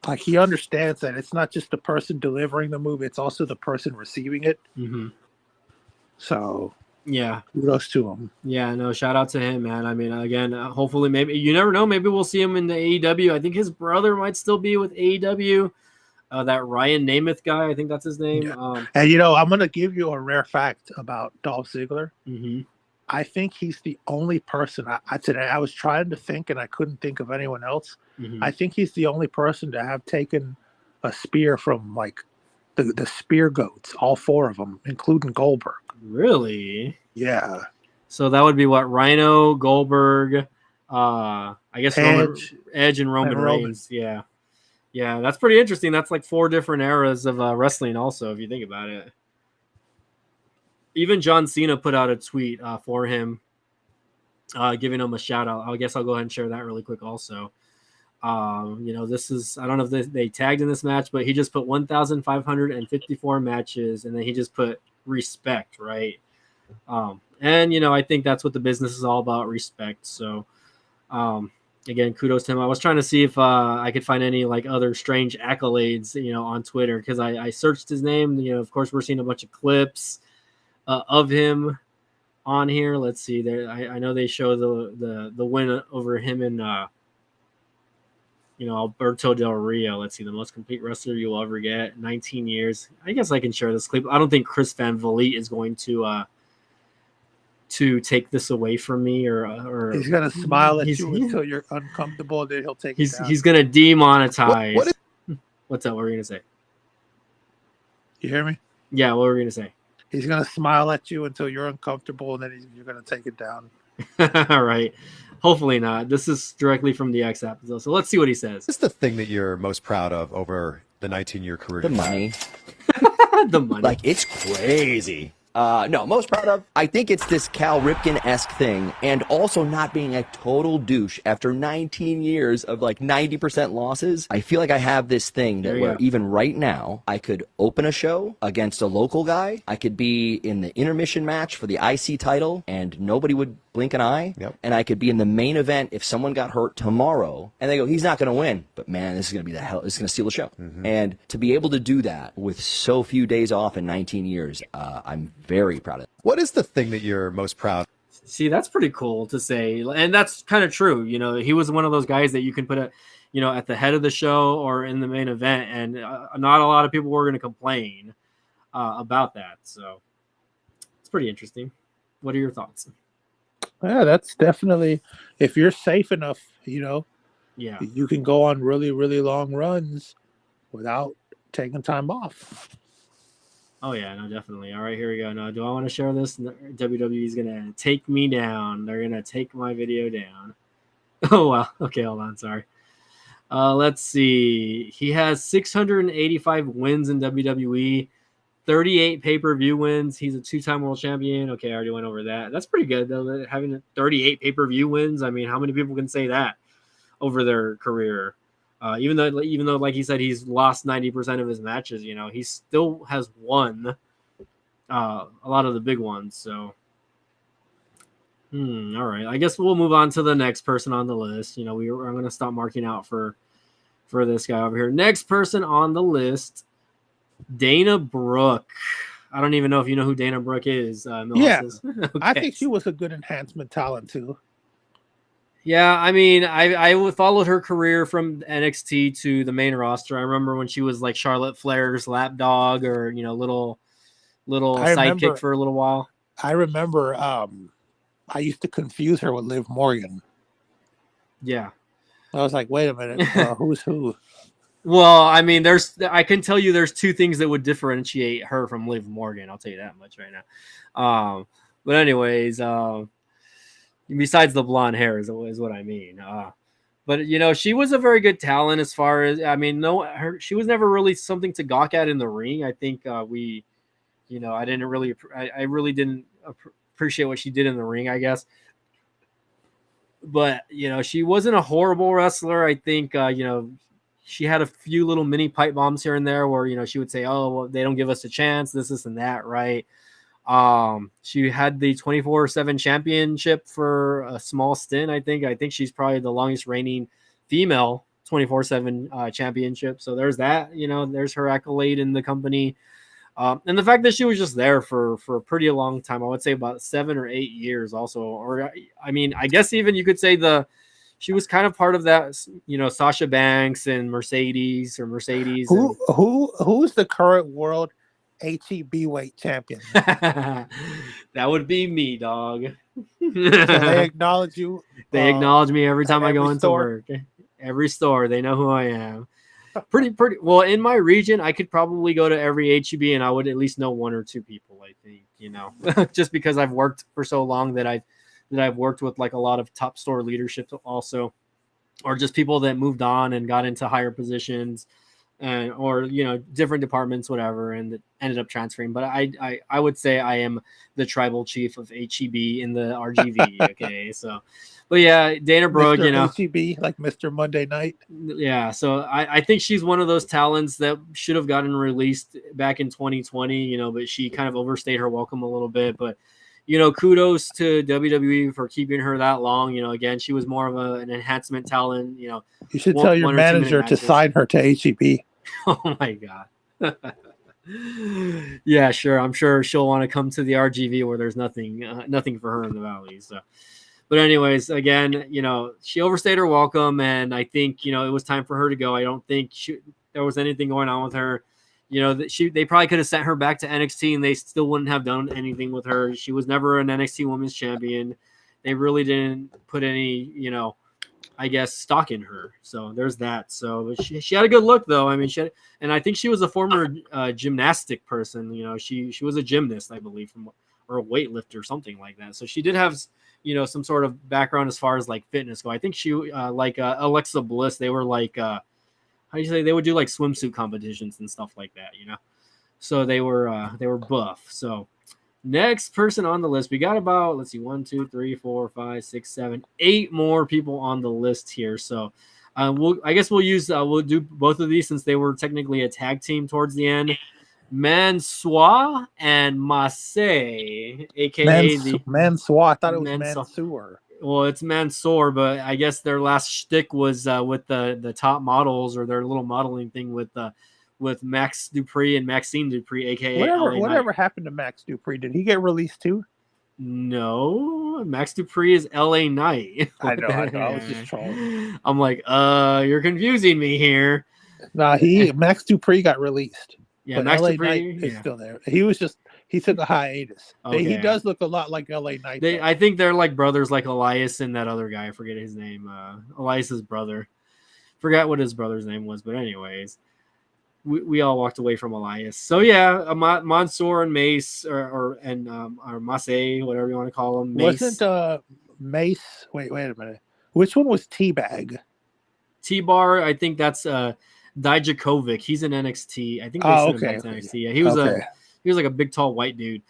Like, he understands that it's not just the person delivering the move, it's also the person receiving it. So, yeah, kudos to him. Yeah, no, shout out to him, man. I mean, again, hopefully, maybe, you never know, maybe we'll see him in the AEW. I think his brother might still be with AEW. That Ryan Namath guy, I think that's his name. Yeah. And, I'm going to give you a rare fact about Dolph Ziggler. I think he's the only person. I was trying to think, and I couldn't think of anyone else. I think he's the only person to have taken a spear from, like, the spear goats, all four of them, including Goldberg. Really? Yeah. So that would be what? Rhino, Goldberg, I guess Edge and Roman Reigns. Yeah. Yeah, that's pretty interesting. That's like 4 different eras of wrestling also, if you think about it. Even John Cena put out a tweet for him, giving him a shout out. I guess I'll go ahead and share that really quick also. This is, I don't know if they tagged in this match, but he just put 1,554 matches, and then he just put respect, right? And I think that's what the business is all about, respect. So, again, kudos to him. I was trying to see if I could find any like other strange accolades, on Twitter, because I searched his name. Of course, we're seeing a bunch of clips of him on here. Let's see there. I know they show the win over him and Alberto Del Rio. Let's see, the most complete wrestler you'll ever get, 19 years. I guess I can share this clip. I don't think Chris Van Vliet is going to take this away from me, or he's gonna smile at you until you're uncomfortable. Then he'll take. He's gonna demonetize. What's that? What were you gonna say? You hear me? Yeah. What were you gonna say? He's gonna smile at you until you're uncomfortable, and then you're gonna take it down. All right. Hopefully not. This is directly from the X episode, so let's see what he says. What's the thing that you're most proud of over the 19-year career? The money. The money. Like, it's crazy. No, most proud of, I think it's this Cal Ripken-esque thing, and also not being a total douche after 19 years of like 90% losses. I feel like I have this thing that where even right now, I could open a show against a local guy. I could be in the intermission match for the IC title, and nobody would blink an eye. Yep. And I could be in the main event if someone got hurt tomorrow, and they go, he's not going to win, but man, this is going to be the hell. This is going to steal the show. And to be able to do that with so few days off in 19 years, I'm very proud of it. What is the thing that you're most proud of? See, that's pretty cool to say, and that's kind of true. He was one of those guys that you can put at the head of the show or in the main event, and not a lot of people were going to complain about that. So it's pretty interesting. What are your thoughts? Yeah, that's definitely, if you're safe enough, Yeah. you can go on really, really long runs without taking time off. Oh, yeah, no, definitely. All right, here we go. Now, do I want to share this? WWE is going to take me down. They're going to take my video down. Oh, wow. Okay, hold on. Sorry. Let's see. He has 685 wins in WWE, 38 pay-per-view wins. He's a 2-time world champion. Okay, I already went over that. That's pretty good, though, having 38 pay-per-view wins. I mean, how many people can say that over their career? Even though, like he said, he's lost 90% of his matches, he still has won a lot of the big ones. So, all right. I guess we'll move on to the next person on the list. I'm going to stop marking out for this guy over here. Next person on the list, Dana Brooke. I don't even know if you know who Dana Brooke is. Yeah, okay. I think she was a good enhancement talent too. Yeah, I mean, I followed her career from NXT to the main roster. I remember when she was like Charlotte Flair's lapdog, or little I sidekick remember. for a little while. I remember. I used to confuse her with Liv Morgan. Yeah. I was like, wait a minute, who's who? Well, I mean, I can tell you there's two things that would differentiate her from Liv Morgan. I'll tell you that much right now. But anyways, besides the blonde hair is what I mean. But she was a very good talent as far as, I mean, she was never really something to gawk at in the ring. I think I really didn't appreciate what she did in the ring, I guess. But she wasn't a horrible wrestler. I think she had a few little mini pipe bombs here and there where she would say, "Oh, well, they don't give us a chance, this and that," right? She had the 24/7 championship for a small stint. I think she's probably the longest reigning female 24/7 championship. So there's that. There's her accolade in the company. And the fact that she was just there for a pretty long time, I would say about 7 or 8 years also. Or, I mean, I guess even you could say she was kind of part of that, Sasha Banks and Mercedes. Who's the current world HEB weight champion? That would be me, dog. So they acknowledge you. They acknowledge me every time I go into store? work. Every store, they know who I am. Pretty well in my region. I could probably go to every HEB and I would at least know one or two people. I think just because I've worked for so long that I've worked with like a lot of top store leadership also, or just people that moved on and got into higher positions, and or different departments, whatever, and that ended up transferring. But I would say I am the tribal chief of HEB in the RGV. Okay, so. But yeah, Dana Brooke, Mr. HEB, like Mr. Monday Night. Yeah, so I think she's one of those talents that should have gotten released back in 2020, but she kind of overstayed her welcome a little bit. But, kudos to WWE for keeping her that long. Again, she was more of an enhancement talent. You should tell your manager to sign her to HEB. Oh, my God. Yeah, sure. I'm sure she'll want to come to the RGV where there's nothing for her in the Valley. So. But anyways, again, she overstayed her welcome, and I think it was time for her to go. I don't think there was anything going on with her. They probably could have sent her back to NXT, and they still wouldn't have done anything with her. She was never an NXT Women's Champion. They really didn't put any, I guess, stock in her. So there's that. So she had a good look, though. I mean, and I think she was a former gymnastic person. She was a gymnast, I believe, or a weightlifter or something like that. So she did have some sort of background as far as like fitness go. I think she like Alexa Bliss, they were like how do you say, they would do like swimsuit competitions and stuff like that, so they were buff. So next person on the list, we got about, let's see, 1 2 3 4 5 6 7 8 more people on the list here. So I guess we'll do both of these since they were technically a tag team towards the end. Mansoor and Massey, aka Mansoor. I thought it was Mansoor. Well, it's Mansoor, but I guess their last shtick was with the top models, or their little modeling thing with Max Dupree and Maxine Dupree, aka whatever happened to Max Dupree? Did he get released too? No, Max Dupree is LA Knight. I know. I was just trolling. I'm like, you're confusing me here. Nah, Max Dupree got released. Yeah, but Max LA Dupree Knight is still there. He took a hiatus. Okay. He does look a lot like LA Knight. I think they're like brothers, like Elias and that other guy. I forget his name. Elias's brother. Forgot what his brother's name was, but anyways, we all walked away from Elias. So yeah, Mansoor and Mace or Massey, whatever you want to call him. Mace. Wasn't Mace? Wait a minute. Which one was T-Bag? T-Bar. I think that's Dijakovic. He's in NXT. I think they sent him back to NXT. Yeah, he was like a big, tall, white dude.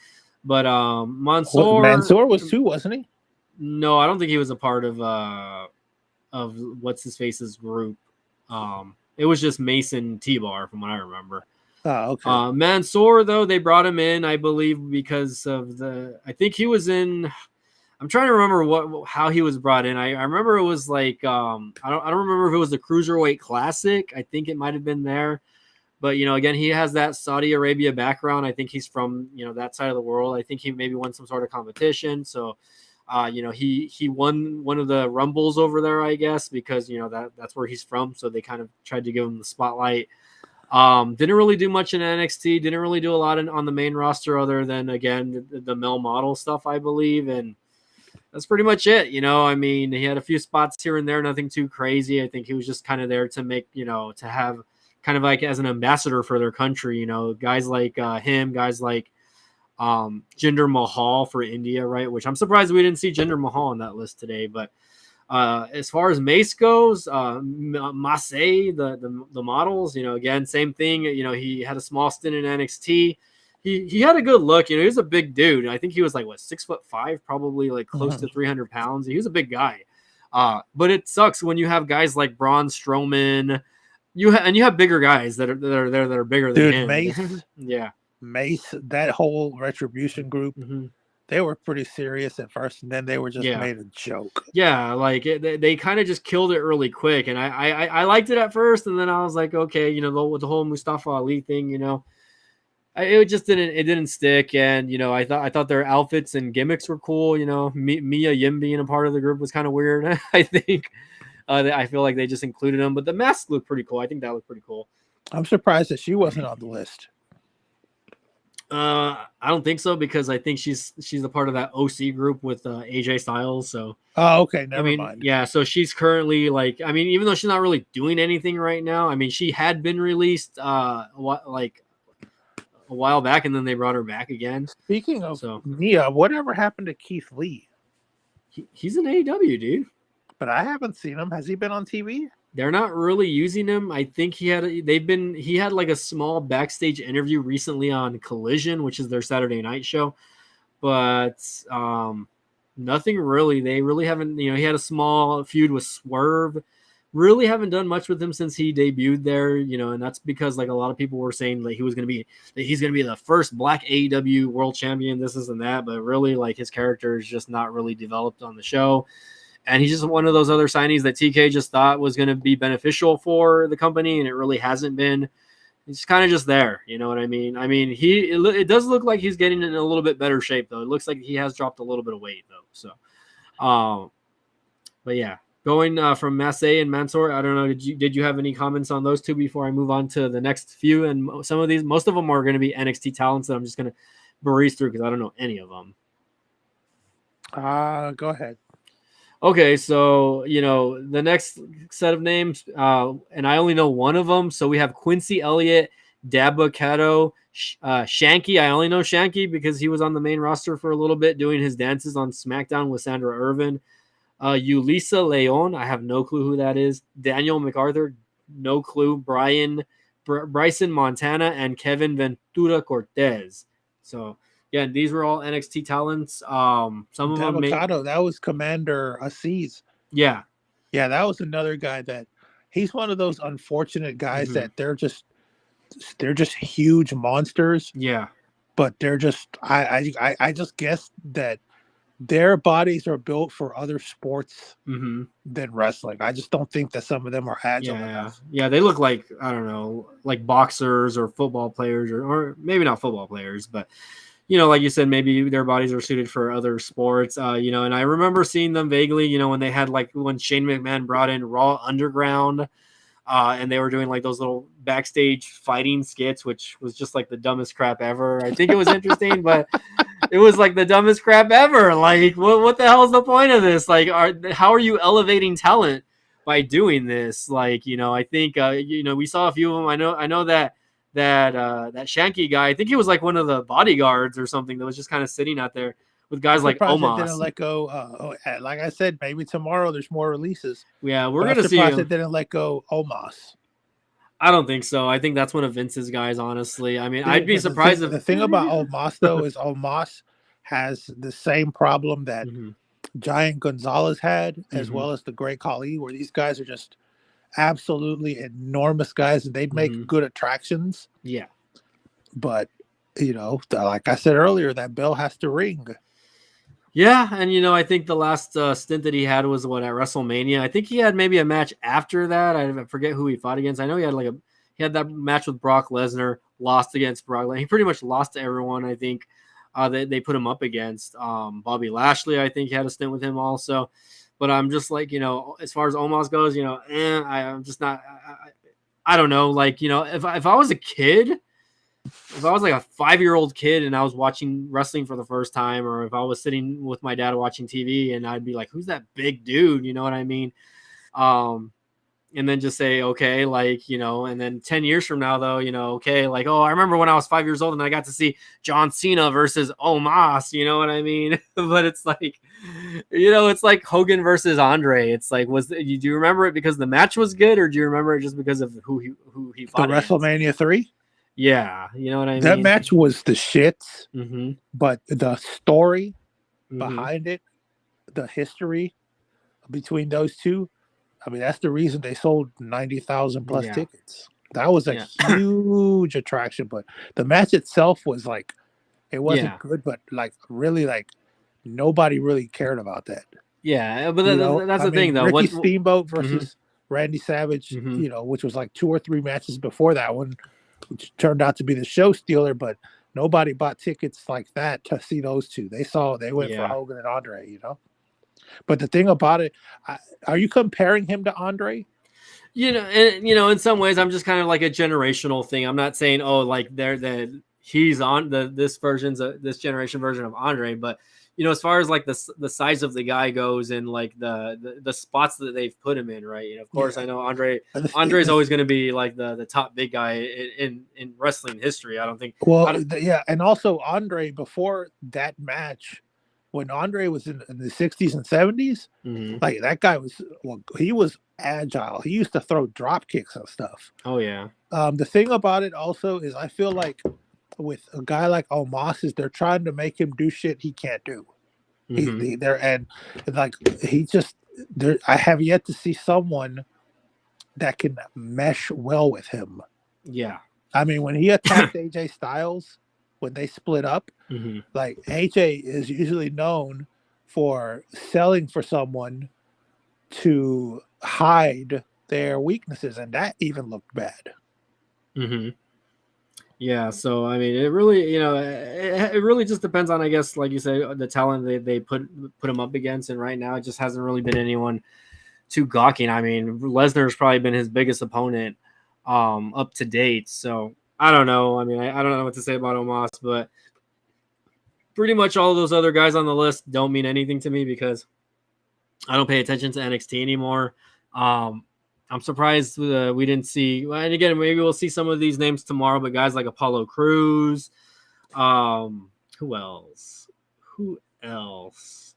But Mansoor was too, wasn't he? No, I don't think he was a part of what's his face's group. It was just Mason T-Bar, from what I remember. Oh, okay. Mansoor, though, they brought him in, I believe, because of I think he was in. I'm trying to remember how he was brought in. I remember it was like I don't remember if it was the Cruiserweight Classic. I think it might have been there. But again, he has that Saudi Arabia background. I think he's from that side of the world. I think he maybe won some sort of competition. So You know, he won one of the Rumbles over there, I guess, because you know that's where he's from. So they kind of tried to give him the spotlight. Didn't really do much in NXT. Didn't really do a lot on the main roster other than again the male model stuff, I believe, and that's pretty much it. You know, I mean, he had a few spots here and there, nothing too crazy. I think he was just kind of there to make, you know, to have kind of like as an ambassador for their country. You know, guys like him, guys like Jinder Mahal for India, right? Which I'm surprised we didn't see Jinder Mahal on that list today. But as far as Mace goes, Masay, the models, you know, again, same thing. You know, he had a small stint in NXT. He had a good look. You know, he was a big dude. I think he was like, what, 6'5", probably like close to 300 pounds. He was a big guy. But it sucks when you have guys like Braun Strowman. You have bigger guys that are there that are bigger than him. Mace. Yeah. Mace, that whole Retribution group, they were pretty serious at first, and then they were just made a joke. Yeah, like they kind of just killed it really quick, and I liked it at first, and then I was like, okay, you know, with the whole Mustafa Ali thing, you know, it just didn't stick, and you know, I thought their outfits and gimmicks were cool. You know, Mia Yim being a part of the group was kind of weird. I think I feel like they just included them, but the mask looked pretty cool. I think that looked pretty cool. I'm surprised that she wasn't on the list. I don't think so, because I think she's a part of that OC group with AJ Styles. So okay, never mind. Yeah, so she's currently like, I mean, even though she's not really doing anything right now, I mean, she had been released like a while back, and then they brought her back again. Speaking of Mia, whatever happened to Keith Lee? He's an AEW dude, but I haven't seen him. Has he been on TV? They're not really using him. I think he had like a small backstage interview recently on Collision, which is their Saturday night show, but nothing really. They really haven't. You know, he had a small feud with Swerve. Really haven't done much with him since he debuted there, you know, and that's because like a lot of people were saying like he's gonna be the first Black AEW World Champion, this and that, but really like his character is just not really developed on the show, and he's just one of those other signees that TK just thought was going to be beneficial for the company, and it really hasn't been. He's kind of just there, you know what I mean? I mean, it does look like he's getting in a little bit better shape though. It looks like he has dropped a little bit of weight though. So, but yeah. Going from Masay and Mansoor, I don't know. Did you have any comments on those two before I move on to the next few? And most of them are going to be NXT talents that I'm just going to breeze through because I don't know any of them. Go ahead. Okay, so you know the next set of names, and I only know one of them. So we have Quincy Elliott, Dabba Kato, Shanky. I only know Shanky because he was on the main roster for a little bit doing his dances on SmackDown with Sandra Irvin. Yulisa Leon, I have no clue who that is. Daniel MacArthur, no clue. Bryson Montana, and Kevin Ventura Cortez. So yeah, these were all NXT talents. Some of them that was Commander Aziz. Yeah, that was another guy that he's one of those unfortunate guys that they're just huge monsters. Yeah, but they're just I just guess that their bodies are built for other sports than wrestling. I just don't think that some of them are agile enough. Yeah, they look like, I don't know, like boxers or football players or maybe not football players, but, you know, like you said, maybe their bodies are suited for other sports, you know, and I remember seeing them vaguely, you know, when they had like when Shane McMahon brought in Raw Underground and they were doing like those little backstage fighting skits, which was just like the dumbest crap ever. I think it was interesting, but it was like the dumbest crap ever. Like, what the hell is the point of this? Like, how are you elevating talent by doing this? Like, you know, I think, you know, we saw a few of them. I know that Shanky guy, I think he was like one of the bodyguards or something that was just kind of sitting out there with guys like Omos. Didn't let go. Like I said, maybe tomorrow there's more releases. Yeah, we're going to see. It didn't let go Omos. I don't think so. I think that's one of Vince's guys, honestly. I mean, I'd be surprised if... The thing about Omos, though, is Omos has the same problem that Giant Gonzalez had, as well as the Great Khali, where these guys are just absolutely enormous guys, and they'd make good attractions. Yeah. But, you know, like I said earlier, that bell has to ring. Yeah, and you know, I think the last stint that he had was at WrestleMania. I think he had maybe a match after that. I forget who he fought against. I know he had that match with Brock Lesnar, lost against Brock Lesnar. He pretty much lost to everyone, I think. they put him up against. Bobby Lashley, I think, had a stint with him also. But I'm just like, as far as Omos goes, I'm just not. I don't know. Like, if I was a kid, if I was like a 5-year-old kid and I was watching wrestling for the first time, or if I was sitting with my dad watching TV, and I'd be like, who's that big dude? You know what I mean? And then just say, okay, like, and then 10 years from now, though, okay, like, oh, I remember when I was 5 years old and I got to see John Cena versus Omos, you know what I mean? But it's like, it's like Hogan versus Andre. It's like, do you remember it because the match was good, or do you remember it just because of who he fought The against? WrestleMania 3? Yeah, you know what I mean? That match was the shits, Mm-hmm. but the story Mm-hmm. behind it, the history between those two, I mean, that's the reason they sold 90,000 plus tickets. That was a huge attraction, but the match itself was like, it wasn't good, but like really, like nobody really cared about that. Yeah, but that's the thing, though. Ricky Steamboat versus Randy Savage, which was like 2 or 3 matches before that one, which turned out to be the show stealer, but nobody bought tickets like that to see those two. They went for Hogan and Andre, But the thing about it, are you comparing him to Andre? In some ways, I'm just kind of like a generational thing. I'm not saying, oh, like he's on this generation version of Andre, but as far as like the size of the guy goes and like the spots that they've put him in, right? Of course, I know Andre's always going to be like the top big guy in wrestling history. I don't think. Well, and also Andre before that match, when Andre was in the 60s and 70s, like that guy he was agile. He used to throw drop kicks and stuff. Oh yeah. The thing about it also is I feel like with a guy like Omos is they're trying to make him do shit he can't do. I have yet to see someone that can mesh well with him. Yeah. I mean, when he attacked AJ Styles, when they split up, like AJ is usually known for selling for someone to hide their weaknesses, and that even looked bad. Yeah, so I mean, it really, it really just depends on, I guess, like you say, the talent they put him up against, and right now it just hasn't really been anyone too gawking. I mean, Lesnar's probably been his biggest opponent up to date, so I don't know. I mean, I don't know what to say about Omos, but pretty much all of those other guys on the list don't mean anything to me because I don't pay attention to NXT anymore. I'm surprised we didn't see, and again, maybe we'll see some of these names tomorrow, but guys like Apollo Crews, who else?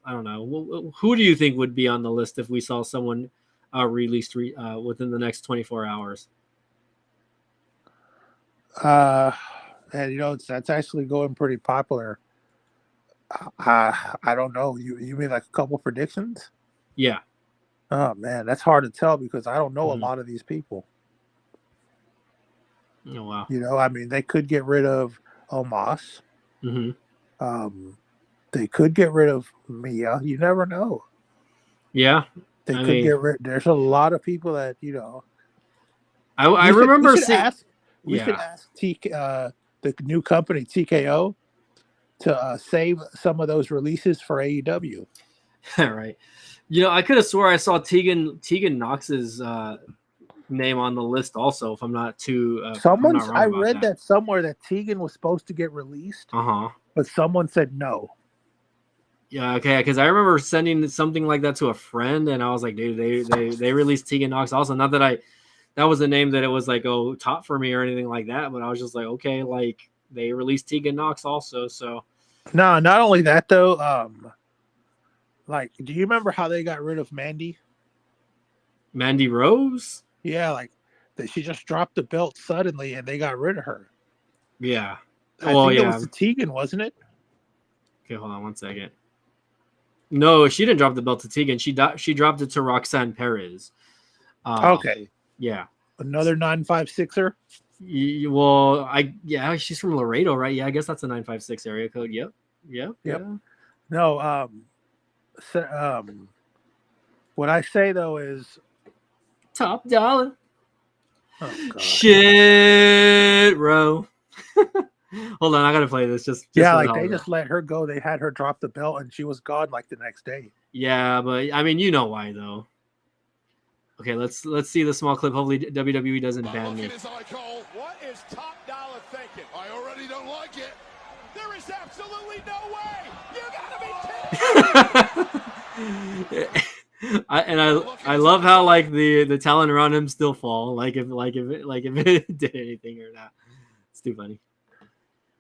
I don't know. Who do you think would be on the list if we saw someone released within the next 24 hours? And that's actually going pretty popular. I don't know. You mean like a couple predictions? Yeah. Oh man, that's hard to tell because I don't know a lot of these people. Oh wow. I mean, they could get rid of Omos. They could get rid of Mia. You never know. Yeah. They could get rid. There's a lot of people that I remember seeing. We should ask the new company TKO to save some of those releases for AEW. Right. I could have swore I saw Tegan Knox's name on the list also, if I'm not too I read that somewhere that Tegan was supposed to get released. But someone said no. Yeah, okay, because I remember sending something like that to a friend, and I was like, dude, they released Tegan Knox also. Not that that was a name that it was like, oh, top for me or anything like that, but I was just like, okay, like they released Tegan Knox also, so. No, not only that though. Like, do you remember how they got rid of Mandy? Mandy Rose? Yeah, like she just dropped the belt suddenly, and they got rid of her. Yeah. I think it was the Tegan, wasn't it? Okay, hold on one second. No, she didn't drop the belt to Tegan. She dropped it to Roxanne Perez. Okay. Yeah. Another 956er. She's from Laredo, right? Yeah, I guess that's a 956 area code. Yep. Yeah. No. What I say though is top dollar. Oh, God. Shit, bro. Hold on, I gotta play this. Just Yeah, for the like hell they of it. just let her go. They had her drop the belt, and she was gone like the next day. Yeah, but I mean, you know why though. Okay, let's see the small clip. Hopefully WWE doesn't ban me. What is Top Dollar thinking? I already don't like it. There is absolutely no way. You gotta be kidding. I love how like the talent around him still fall. Like if it did anything or not. It's too funny.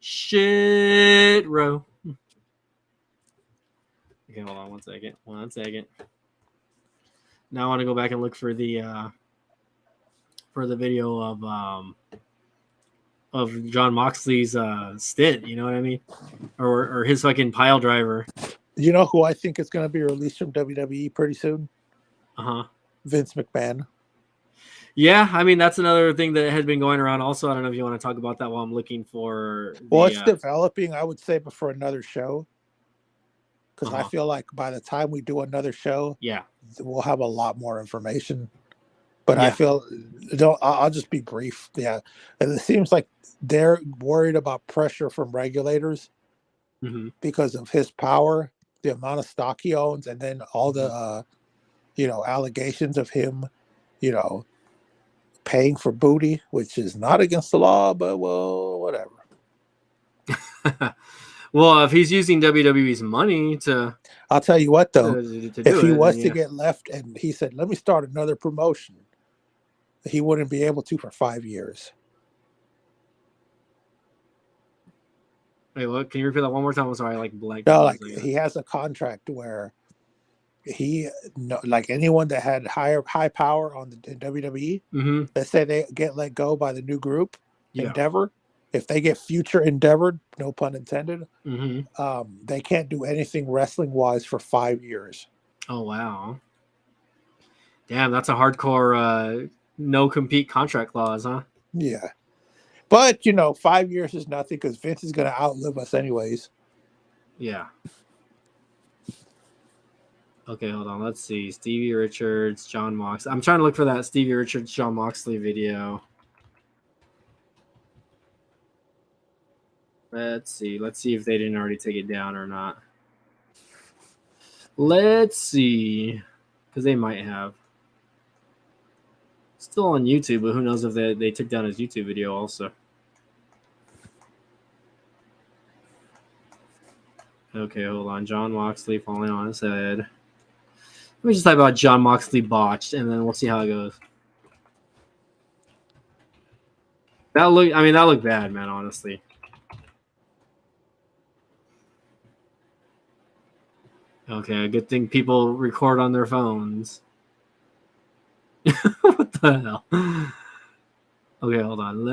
Shit, bro. Okay, hold on 1 second. 1 second. Now I want to go back and look for the video of John Moxley's stint. You know what I mean? Or his fucking pile driver. You know who I think is going to be released from WWE pretty soon? Vince McMahon. Yeah, I mean that's another thing that had been going around. Also, I don't know if you want to talk about that while I'm looking for. Well, it's developing, I would say, before another show. Because I feel like by the time we do another show, yeah, we'll have a lot more information. But I feel, I'll just be brief. Yeah, and it seems like they're worried about pressure from regulators because of his power, the amount of stock he owns, and then all the, allegations of him, paying for booty, which is not against the law, but well, whatever. Well, if he's using WWE's money to, I'll tell you what though, if he was to get get left and he said, "Let me start another promotion," he wouldn't be able to for 5 years. Wait, what? Can you repeat that one more time? I'm sorry, like blank. No, like he has a contract where like anyone that had high power on the WWE, let's say they get let go by the new group, Endeavor. If they get future endeavored, no pun intended, they can't do anything wrestling wise for 5 years. Oh wow! Damn, that's a hardcore no compete contract clause, huh? Yeah, but 5 years is nothing because Vince is going to outlive us anyways. Yeah. Okay, hold on. Let's see. Stevie Richards, John Moxley. I'm trying to look for that Stevie Richards, John Moxley video. Let's see. Let's see if they didn't already take it down or not. Let's see. Because they might have. Still on YouTube, but who knows if they took down his YouTube video also. Okay, hold on. John Moxley falling on his head. Let me just type out John Moxley botched, and then we'll see how it goes. That looked bad, man, honestly. Okay, a good thing people record on their phones. What the hell? Okay, hold on.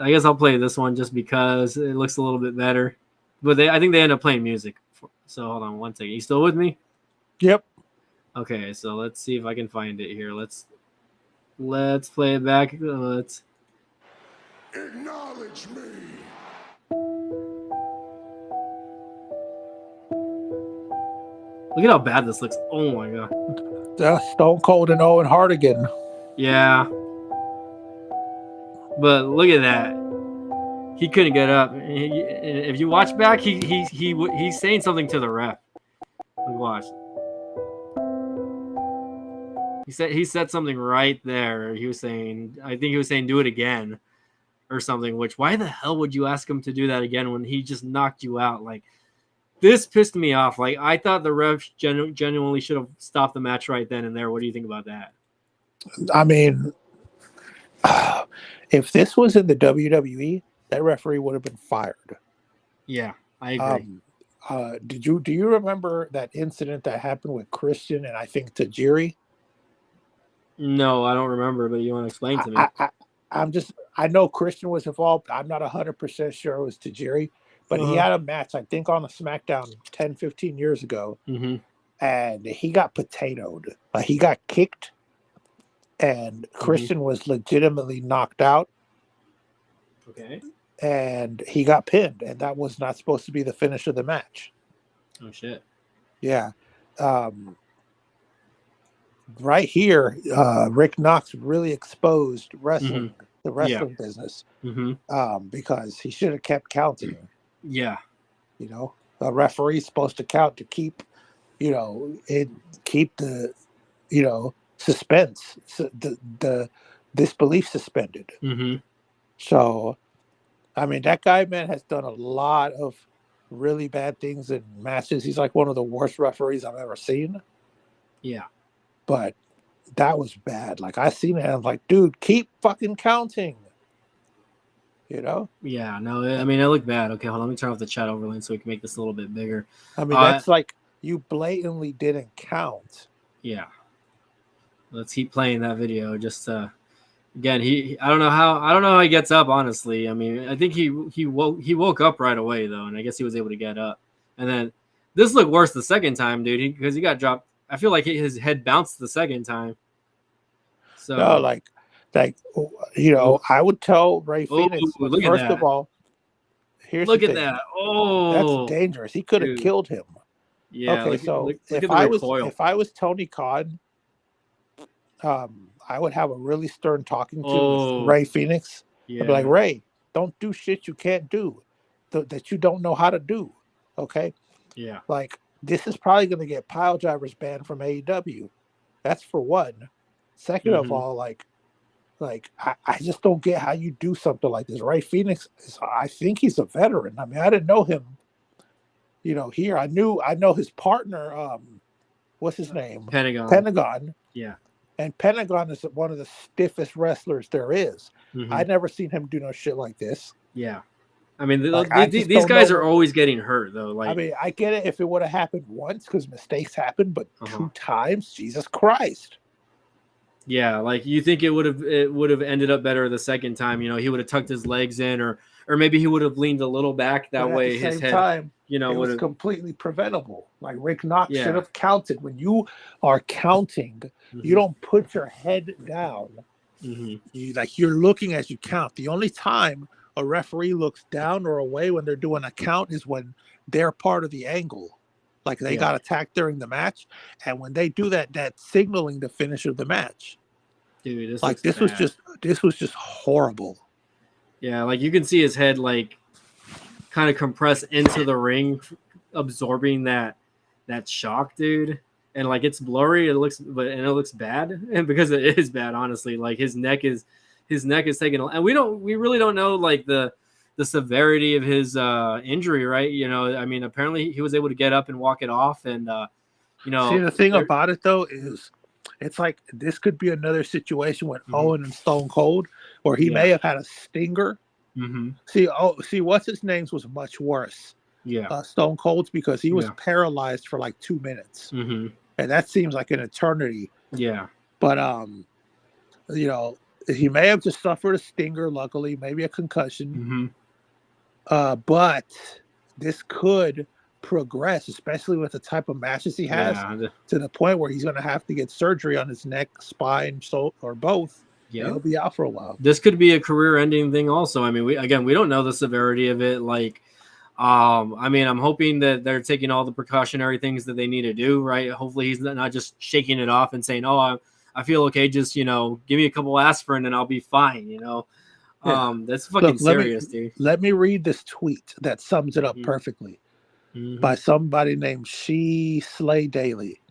I guess I'll play this one just because it looks a little bit better. But I think they end up playing music. So hold on 1 second. You still with me? Yep. Okay, so let's see if I can find it here. Let's play it back. Let's acknowledge me. Look at how bad this looks. Oh my god. That's Stone Cold and Owen Hart again. Yeah. But look at that. He couldn't get up. If you watch back, he's saying something to the ref. Watch. He said something right there. He was saying, I think he was saying, do it again or something. Which, why the hell would you ask him to do that again when he just knocked you out? Like, this pissed me off. Like, I thought the ref genuinely should have stopped the match right then and there. What do you think about that? I mean, if this was in the WWE, that referee would have been fired. Yeah, I agree. Do you remember that incident that happened with Christian and I think Tajiri? No, I don't remember, but you want to explain to me? I know Christian was involved. I'm not 100% sure it was Tajiri, but he had a match, I think, on a SmackDown 10, 15 years ago, and he got potatoed. He got kicked, and Christian was legitimately knocked out. Okay. And he got pinned, and that was not supposed to be the finish of the match. Oh, shit. Yeah. Right here, Rick Knox really exposed wrestling the wrestling business, Mm-hmm. because he should have kept counting. Yeah. You know, a referee's supposed to count to keep, keep the, suspense, the disbelief suspended. Mm-hmm. So, I mean, that guy, man, has done a lot of really bad things in matches. He's like one of the worst referees I've ever seen. Yeah. But that was bad. Like, I seen it and I'm like, dude, keep fucking counting. You know? Yeah. No, I mean, it looked bad. Okay, hold on. Let me turn off the chat overlay so we can make this a little bit bigger. I mean, that's like you blatantly didn't count. Yeah. Let's keep playing that video. Just again, I don't know how he gets up. Honestly, I mean, I think he woke up right away though, and I guess he was able to get up. And then this looked worse the second time, dude, because he got dropped. I feel like his head bounced the second time. So No, like I would tell Ray Phoenix, first of all, look at that. Oh, that's dangerous. He could have killed him. Yeah. Okay, so if I was Tony Khan, I would have a really stern talking to with Ray Phoenix. Yeah. I'd be like, Ray, don't do shit you can't do, that you don't know how to do. Okay. Yeah. Like, this is probably going to get pile drivers banned from AEW. That's for one. Second of all, like I just don't get how you do something like this. Ray Phoenix I think he's a veteran. I mean, I didn't know him, here. I know his partner, what's his name? Pentagon. Yeah. And Pentagon is one of the stiffest wrestlers there is. Mm-hmm. I've never seen him do no shit like this. Yeah. I mean, these guys are always getting hurt, though. Like, I mean, I get it if it would have happened once because mistakes happen, but 2 times, Jesus Christ. Yeah, like you think it would have ended up better the second time. He would have tucked his legs in, or maybe he would have leaned a little back. That way, his head, time, it was completely preventable. Like Rick Knox should have counted. When you are counting, you don't put your head down. Mm-hmm. You're looking as you count. The only time a referee looks down or away when they're doing a count is when they're part of the angle. Like they got attacked during the match, and when they do that, that's signaling the finish of the match. Dude, this was just horrible. Yeah, like you can see his head like kind of compress into the ring, absorbing that shock, dude. And like it's blurry, it looks bad, and because it is bad, honestly. Like his neck is taking, and we really don't know like the severity of his injury, right? I mean, apparently he was able to get up and walk it off, and see, the thing about it though is it's like this could be another situation with Owen and Stone Cold, or he may have had a stinger. Mm-hmm. See, what's his name's was much worse. Yeah, Stone Cold's, because he was paralyzed for like 2 minutes, and that seems like an eternity. Yeah, but he may have just suffered a stinger. Luckily, maybe a concussion. But this could progress, especially with the type of matches he has, to the point where he's going to have to get surgery on his neck, spine, or both. Yeah, he'll be out for a while. This could be a career-ending thing, also. I mean, we don't know the severity of it. Like, I mean, I'm hoping that they're taking all the precautionary things that they need to do. Right? Hopefully, he's not just shaking it off and saying, "Oh, I feel okay. Just give me a couple aspirin and I'll be fine." That's fucking serious, dude. Let me read this tweet that sums it up perfectly. By somebody named She Slay Daily.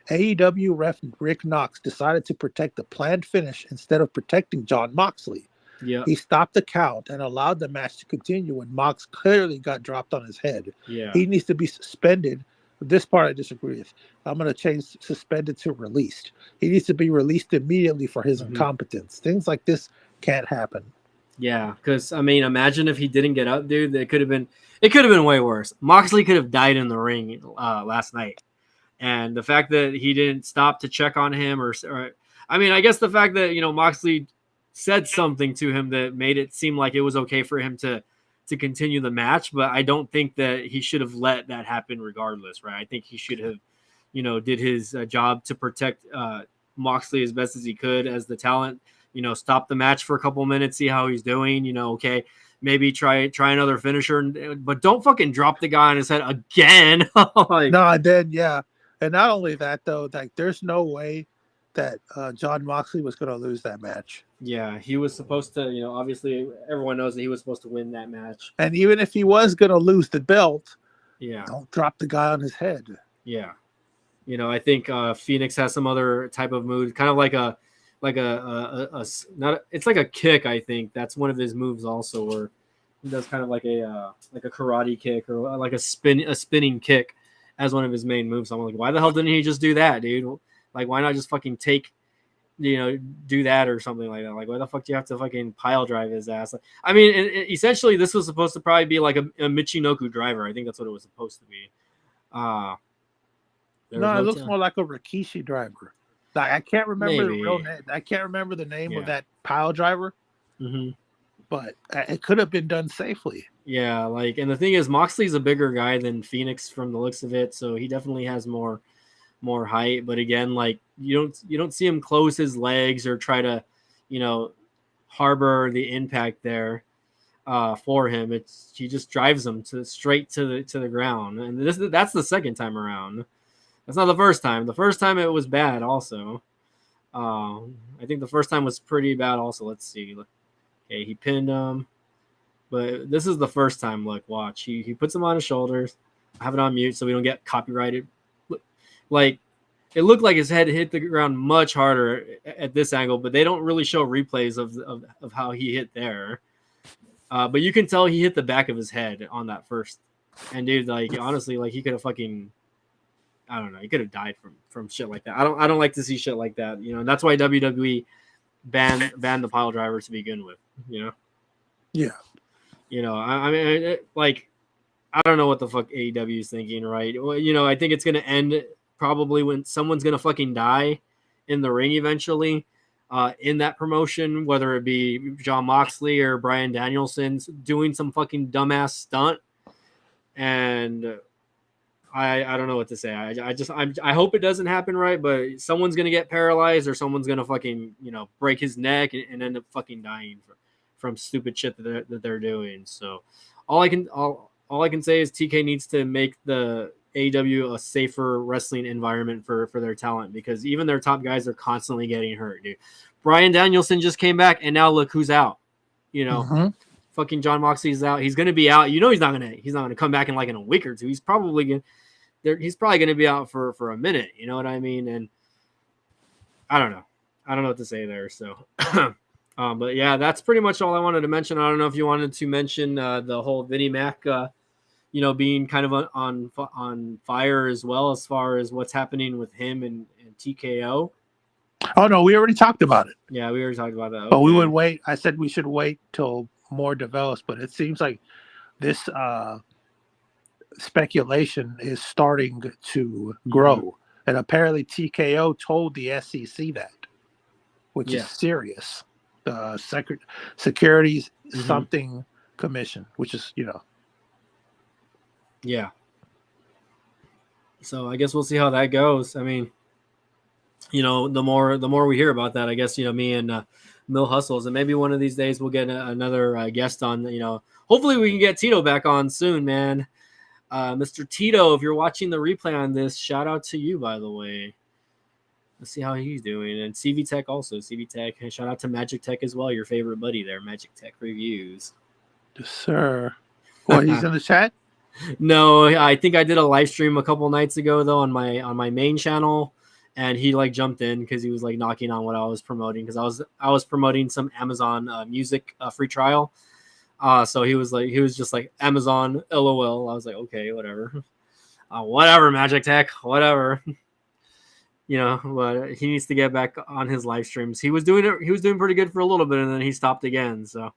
AEW ref Rick Knox decided to protect the planned finish instead of protecting Jon Moxley. Yeah. He stopped the count and allowed the match to continue when Mox clearly got dropped on his head. Yeah. He needs to be suspended. This part I disagree with. I'm going to change suspended to released. He needs to be released immediately for his incompetence. Things like this can't happen. Yeah, because I mean, imagine if he didn't get up, dude. It could have been way worse. Moxley could have died in the ring last night, and the fact that he didn't stop to check on him, or I mean, I guess the fact that Moxley said something to him that made it seem like it was okay for him to continue the match, but I don't think that he should have let that happen regardless, right? I think he should have, did his job to protect Moxley as best as he could as the talent. Stop the match for a couple minutes, see how he's doing. Okay, maybe try another finisher, but don't fucking drop the guy on his head again. No, then and not only that though, like there's no way that John Moxley was going to lose that match. Yeah, he was supposed to, obviously everyone knows that he was supposed to win that match. And even if he was going to lose the belt, Yeah. don't drop the guy on his head. Yeah. I think Phoenix has some other type of move, kind of like a not. It's like a kick. I think that's one of his moves also, where he does kind of like a karate kick or like a spinning kick as one of his main moves. I'm like, why the hell didn't he just do that, dude? Like, why not just fucking do that or something like that? Like, why the fuck do you have to fucking pile drive his ass? Like, I mean, essentially, this was supposed to probably be like a Michinoku driver. I think that's what it was supposed to be. No, it looks more like a Rikishi driver. Like, I can't remember the real name. I can't remember the name of that pile driver. Mm-hmm. But it could have been done safely. Yeah, and the thing is, Moxley's a bigger guy than Phoenix from the looks of it, so he definitely has more height. But again, you don't see him close his legs or try to, harbor the impact there for him. He just drives them straight to the ground, and that's the second time around. That's not the first time. The first time it was bad also. I think the first time was pretty bad also. Let's see. Okay, he pinned him. But this is the first time. Look, watch. He puts him on his shoulders. I have it on mute so we don't get copyrighted. Like, it looked like his head hit the ground much harder at this angle, but they don't really show replays of how he hit there. But you can tell he hit the back of his head on that first. And dude, honestly, he could have fucking, I don't know, he could have died from shit like that. I don't like to see shit like that, and that's why WWE banned the pile driver to begin with, Yeah. I mean, I don't know what the fuck AEW is thinking, right? Well, I think it's gonna end probably when someone's gonna fucking die in the ring eventually, in that promotion, whether it be John Moxley or Bryan Danielson's doing some fucking dumbass stunt, and I don't know what to say. I hope it doesn't happen, right? But someone's gonna get paralyzed or someone's gonna fucking break his neck and end up fucking dying from stupid shit that they're doing. So all I can say is TK needs to make the AEW a safer wrestling environment for their talent, because even their top guys are constantly getting hurt, dude. Bryan Danielson just came back and now look who's out. Fucking John Moxley's out. He's gonna be out. He's not gonna come back in a week or two. He's probably gonna be out for a minute. You know what I mean? And I don't know what to say there. So, but yeah, that's pretty much all I wanted to mention. I don't know if you wanted to mention the whole Vinnie Mac, being kind of on fire as well, as far as what's happening with him and TKO. Oh no, we already talked about it. Yeah, we already talked about that. Okay. But we would wait. I said we should wait till more develops, but it seems like this speculation is starting to grow. And apparently TKO told the SEC that, which is serious. The Securities something Commission, which is, Yeah. So I guess we'll see how that goes. I mean, the more we hear about that, I guess, me and Mill Hustles, and maybe one of these days we'll get another guest on. Hopefully we can get Tito back on soon, man. Mr. Tito, if you're watching the replay on this, shout out to you, by the way. Let's see how he's doing. And CV Tech also. CV Tech. And shout out to Magic Tech as well, your favorite buddy there, Magic Tech Reviews. Yes, sir. Well, he's in the chat? No, I think I did a live stream a couple nights ago though on my main channel, and he jumped in because he was knocking on what I was promoting, because I was promoting some Amazon music free trial. So he was just like, Amazon LOL. I was like, okay, whatever. Whatever, Magic Tech, whatever. But he needs to get back on his live streams. He was doing pretty good for a little bit, and then he stopped again. So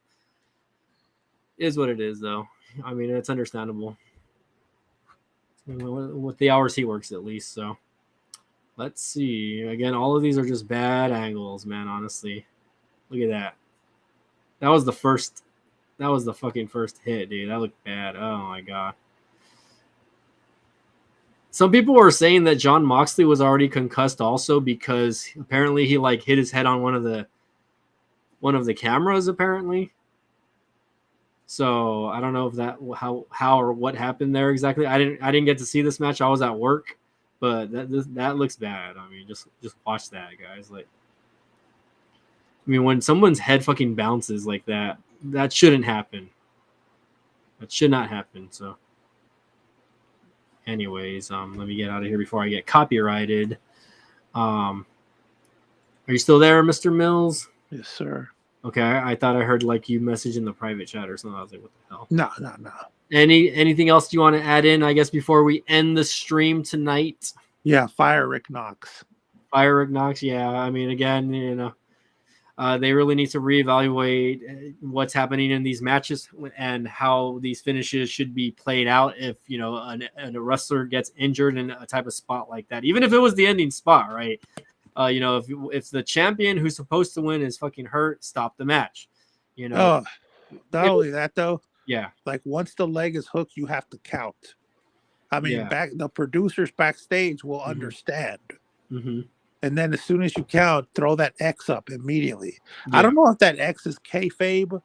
is what it is, though. I mean, it's understandable with the hours he works, at least. So let's see. Again, all of these are just bad angles, man. Honestly, look at that. That was the fucking first hit, dude. That looked bad. Oh my god. Some people were saying that John Moxley was already concussed also, because apparently he hit his head on one of the cameras apparently. So I don't know if that how or what happened there exactly. I didn't get to see this match. I was at work, but that looks bad. I mean, just watch that, guys. Like, I mean, when someone's head fucking bounces like that, that shouldn't happen. That should not happen. So, anyways, let me get out of here before I get copyrighted. Are you still there, Mr. Mills? Yes, sir. Okay, I thought I heard like you message in the private chat or something. I was like, what the hell? No. Anything else you want to add in, I guess, before we end the stream tonight? Yeah, fire Rick Knox. Fire Rick Knox, yeah. I mean, again, you know, they really need to reevaluate what's happening in these matches and how these finishes should be played out if, you know, a wrestler gets injured in a type of spot like that. Even if it was the ending spot, right? You know, if the champion who's supposed to win is fucking hurt, stop the match. You know. Oh, not only that though. Yeah. Like once the leg is hooked, you have to count. I mean, Yeah. the producers backstage will understand. Mm-hmm. And then as soon as you count, throw that X up immediately. Yeah. I don't know if that X is kayfabe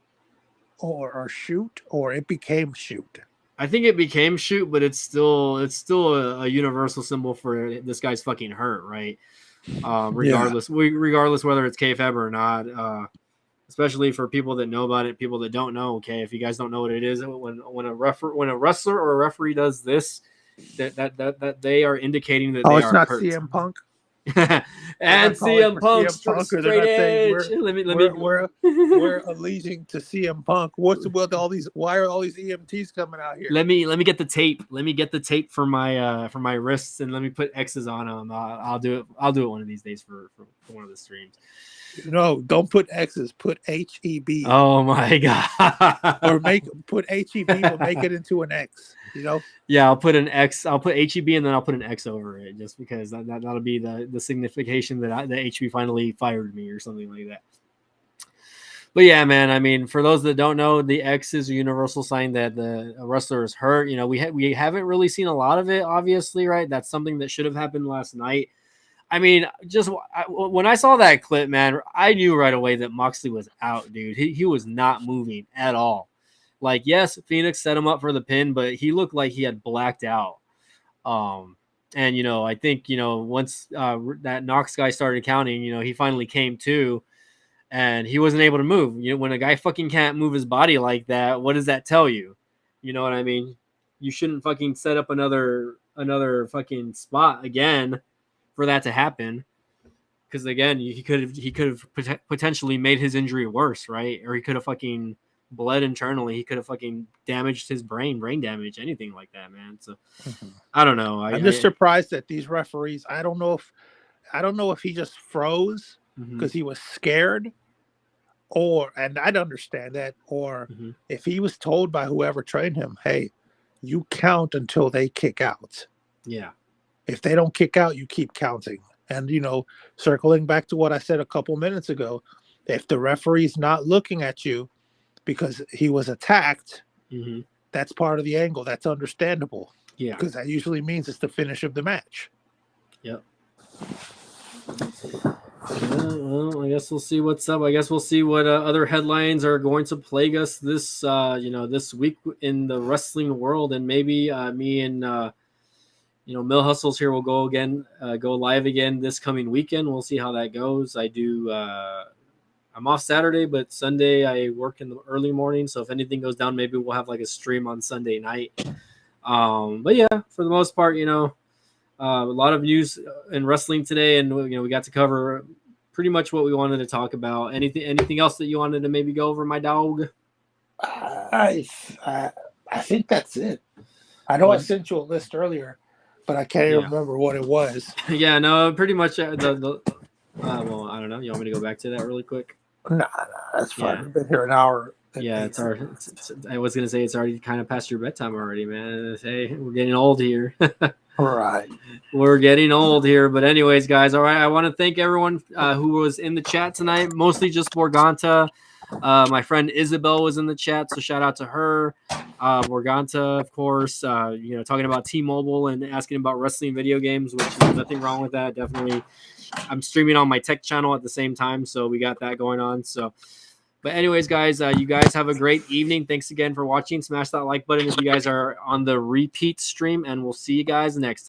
or shoot, or it became shoot. I think it became shoot, but it's still a universal symbol for this guy's fucking hurt, right? Regardless whether it's kayfabe or not. Especially for people that know about it, people that don't know. Okay, if you guys don't know what it is, when a wrestler or a referee does this, that they are indicating that they it's are not hurt. CM Punk. And CM Punk straight edge. We're allegiance to CM Punk. What's with all these? Why are all these EMTs coming out here? Let me get the tape. Let me get the tape for my wrists, and let me put X's on them. I'll do it. I'll do it one of these days for one of the streams. No, don't put X's. Put HEB. Oh my god! Or put HEB, but make it into an X. You know? Yeah, I'll put an X. I'll put HEB and then I'll put an X over it, just because that'll be the signification that the HEB finally fired me or something like that. But yeah, man. I mean, for those that don't know, the X is a universal sign that the wrestler is hurt. You know, we haven't really seen a lot of it, obviously, right? That's something that should have happened last night. I mean, when I saw that clip, man, I knew right away that Moxley was out, dude. He was not moving at all. Like, yes, Phoenix set him up for the pin, but he looked like he had blacked out. And, you know, I think, you know, once that Knox guy started counting, you know, he finally came to, and he wasn't able to move. You know, when a guy fucking can't move his body like that, what does that tell you? You know what I mean? You shouldn't fucking set up another fucking spot again for that to happen, because again, he could have potentially made his injury worse, right? Or he could have fucking bled internally. He could have fucking damaged his brain damage, anything like that, man. So I don't know. I'm just surprised that these referees. I don't know if he just froze because he was scared, and I'd understand that, or if he was told by whoever trained him, hey, you count until they kick out. Yeah. If they don't kick out, you keep counting. And, you know, circling back to what I said a couple minutes ago, if the referee's not looking at you because he was attacked, that's part of the angle. That's understandable. Yeah. Because that usually means it's the finish of the match. Yep. Well, I guess we'll see what's up. I guess we'll see what other headlines are going to plague us this, this week in the wrestling world. And maybe me and... Mill Hustles here will go live again this coming weekend. We'll see how that goes. I'm off Saturday, but Sunday I work in the early morning. So if anything goes down, maybe we'll have like a stream on Sunday night. But yeah, for the most part, a lot of news in wrestling today, and we got to cover pretty much what we wanted to talk about. Anything else that you wanted to maybe go over, my dog? I think that's it. I know I sent you a list earlier, but I can't even remember what it was. Yeah, no, pretty much well, I don't know. You want me to go back to that really quick? No, that's fine. Yeah. We've been here an hour. Yeah, it's already. I was gonna say it's already kind of past your bedtime already, man. Hey, we're getting old here. All right, we're getting old here. But anyways, guys, all right. I want to thank everyone who was in the chat tonight. Mostly just Morganta. My friend Isabel was in the chat, so shout out to her. Morganta, of course, talking about T-Mobile and asking about wrestling video games, which is nothing wrong with that. Definitely. I'm streaming on my tech channel at the same time, so we got that going on. So, but anyways, guys, you guys have a great evening. Thanks again for watching. Smash that like button if you guys are on the repeat stream, and we'll see you guys next time.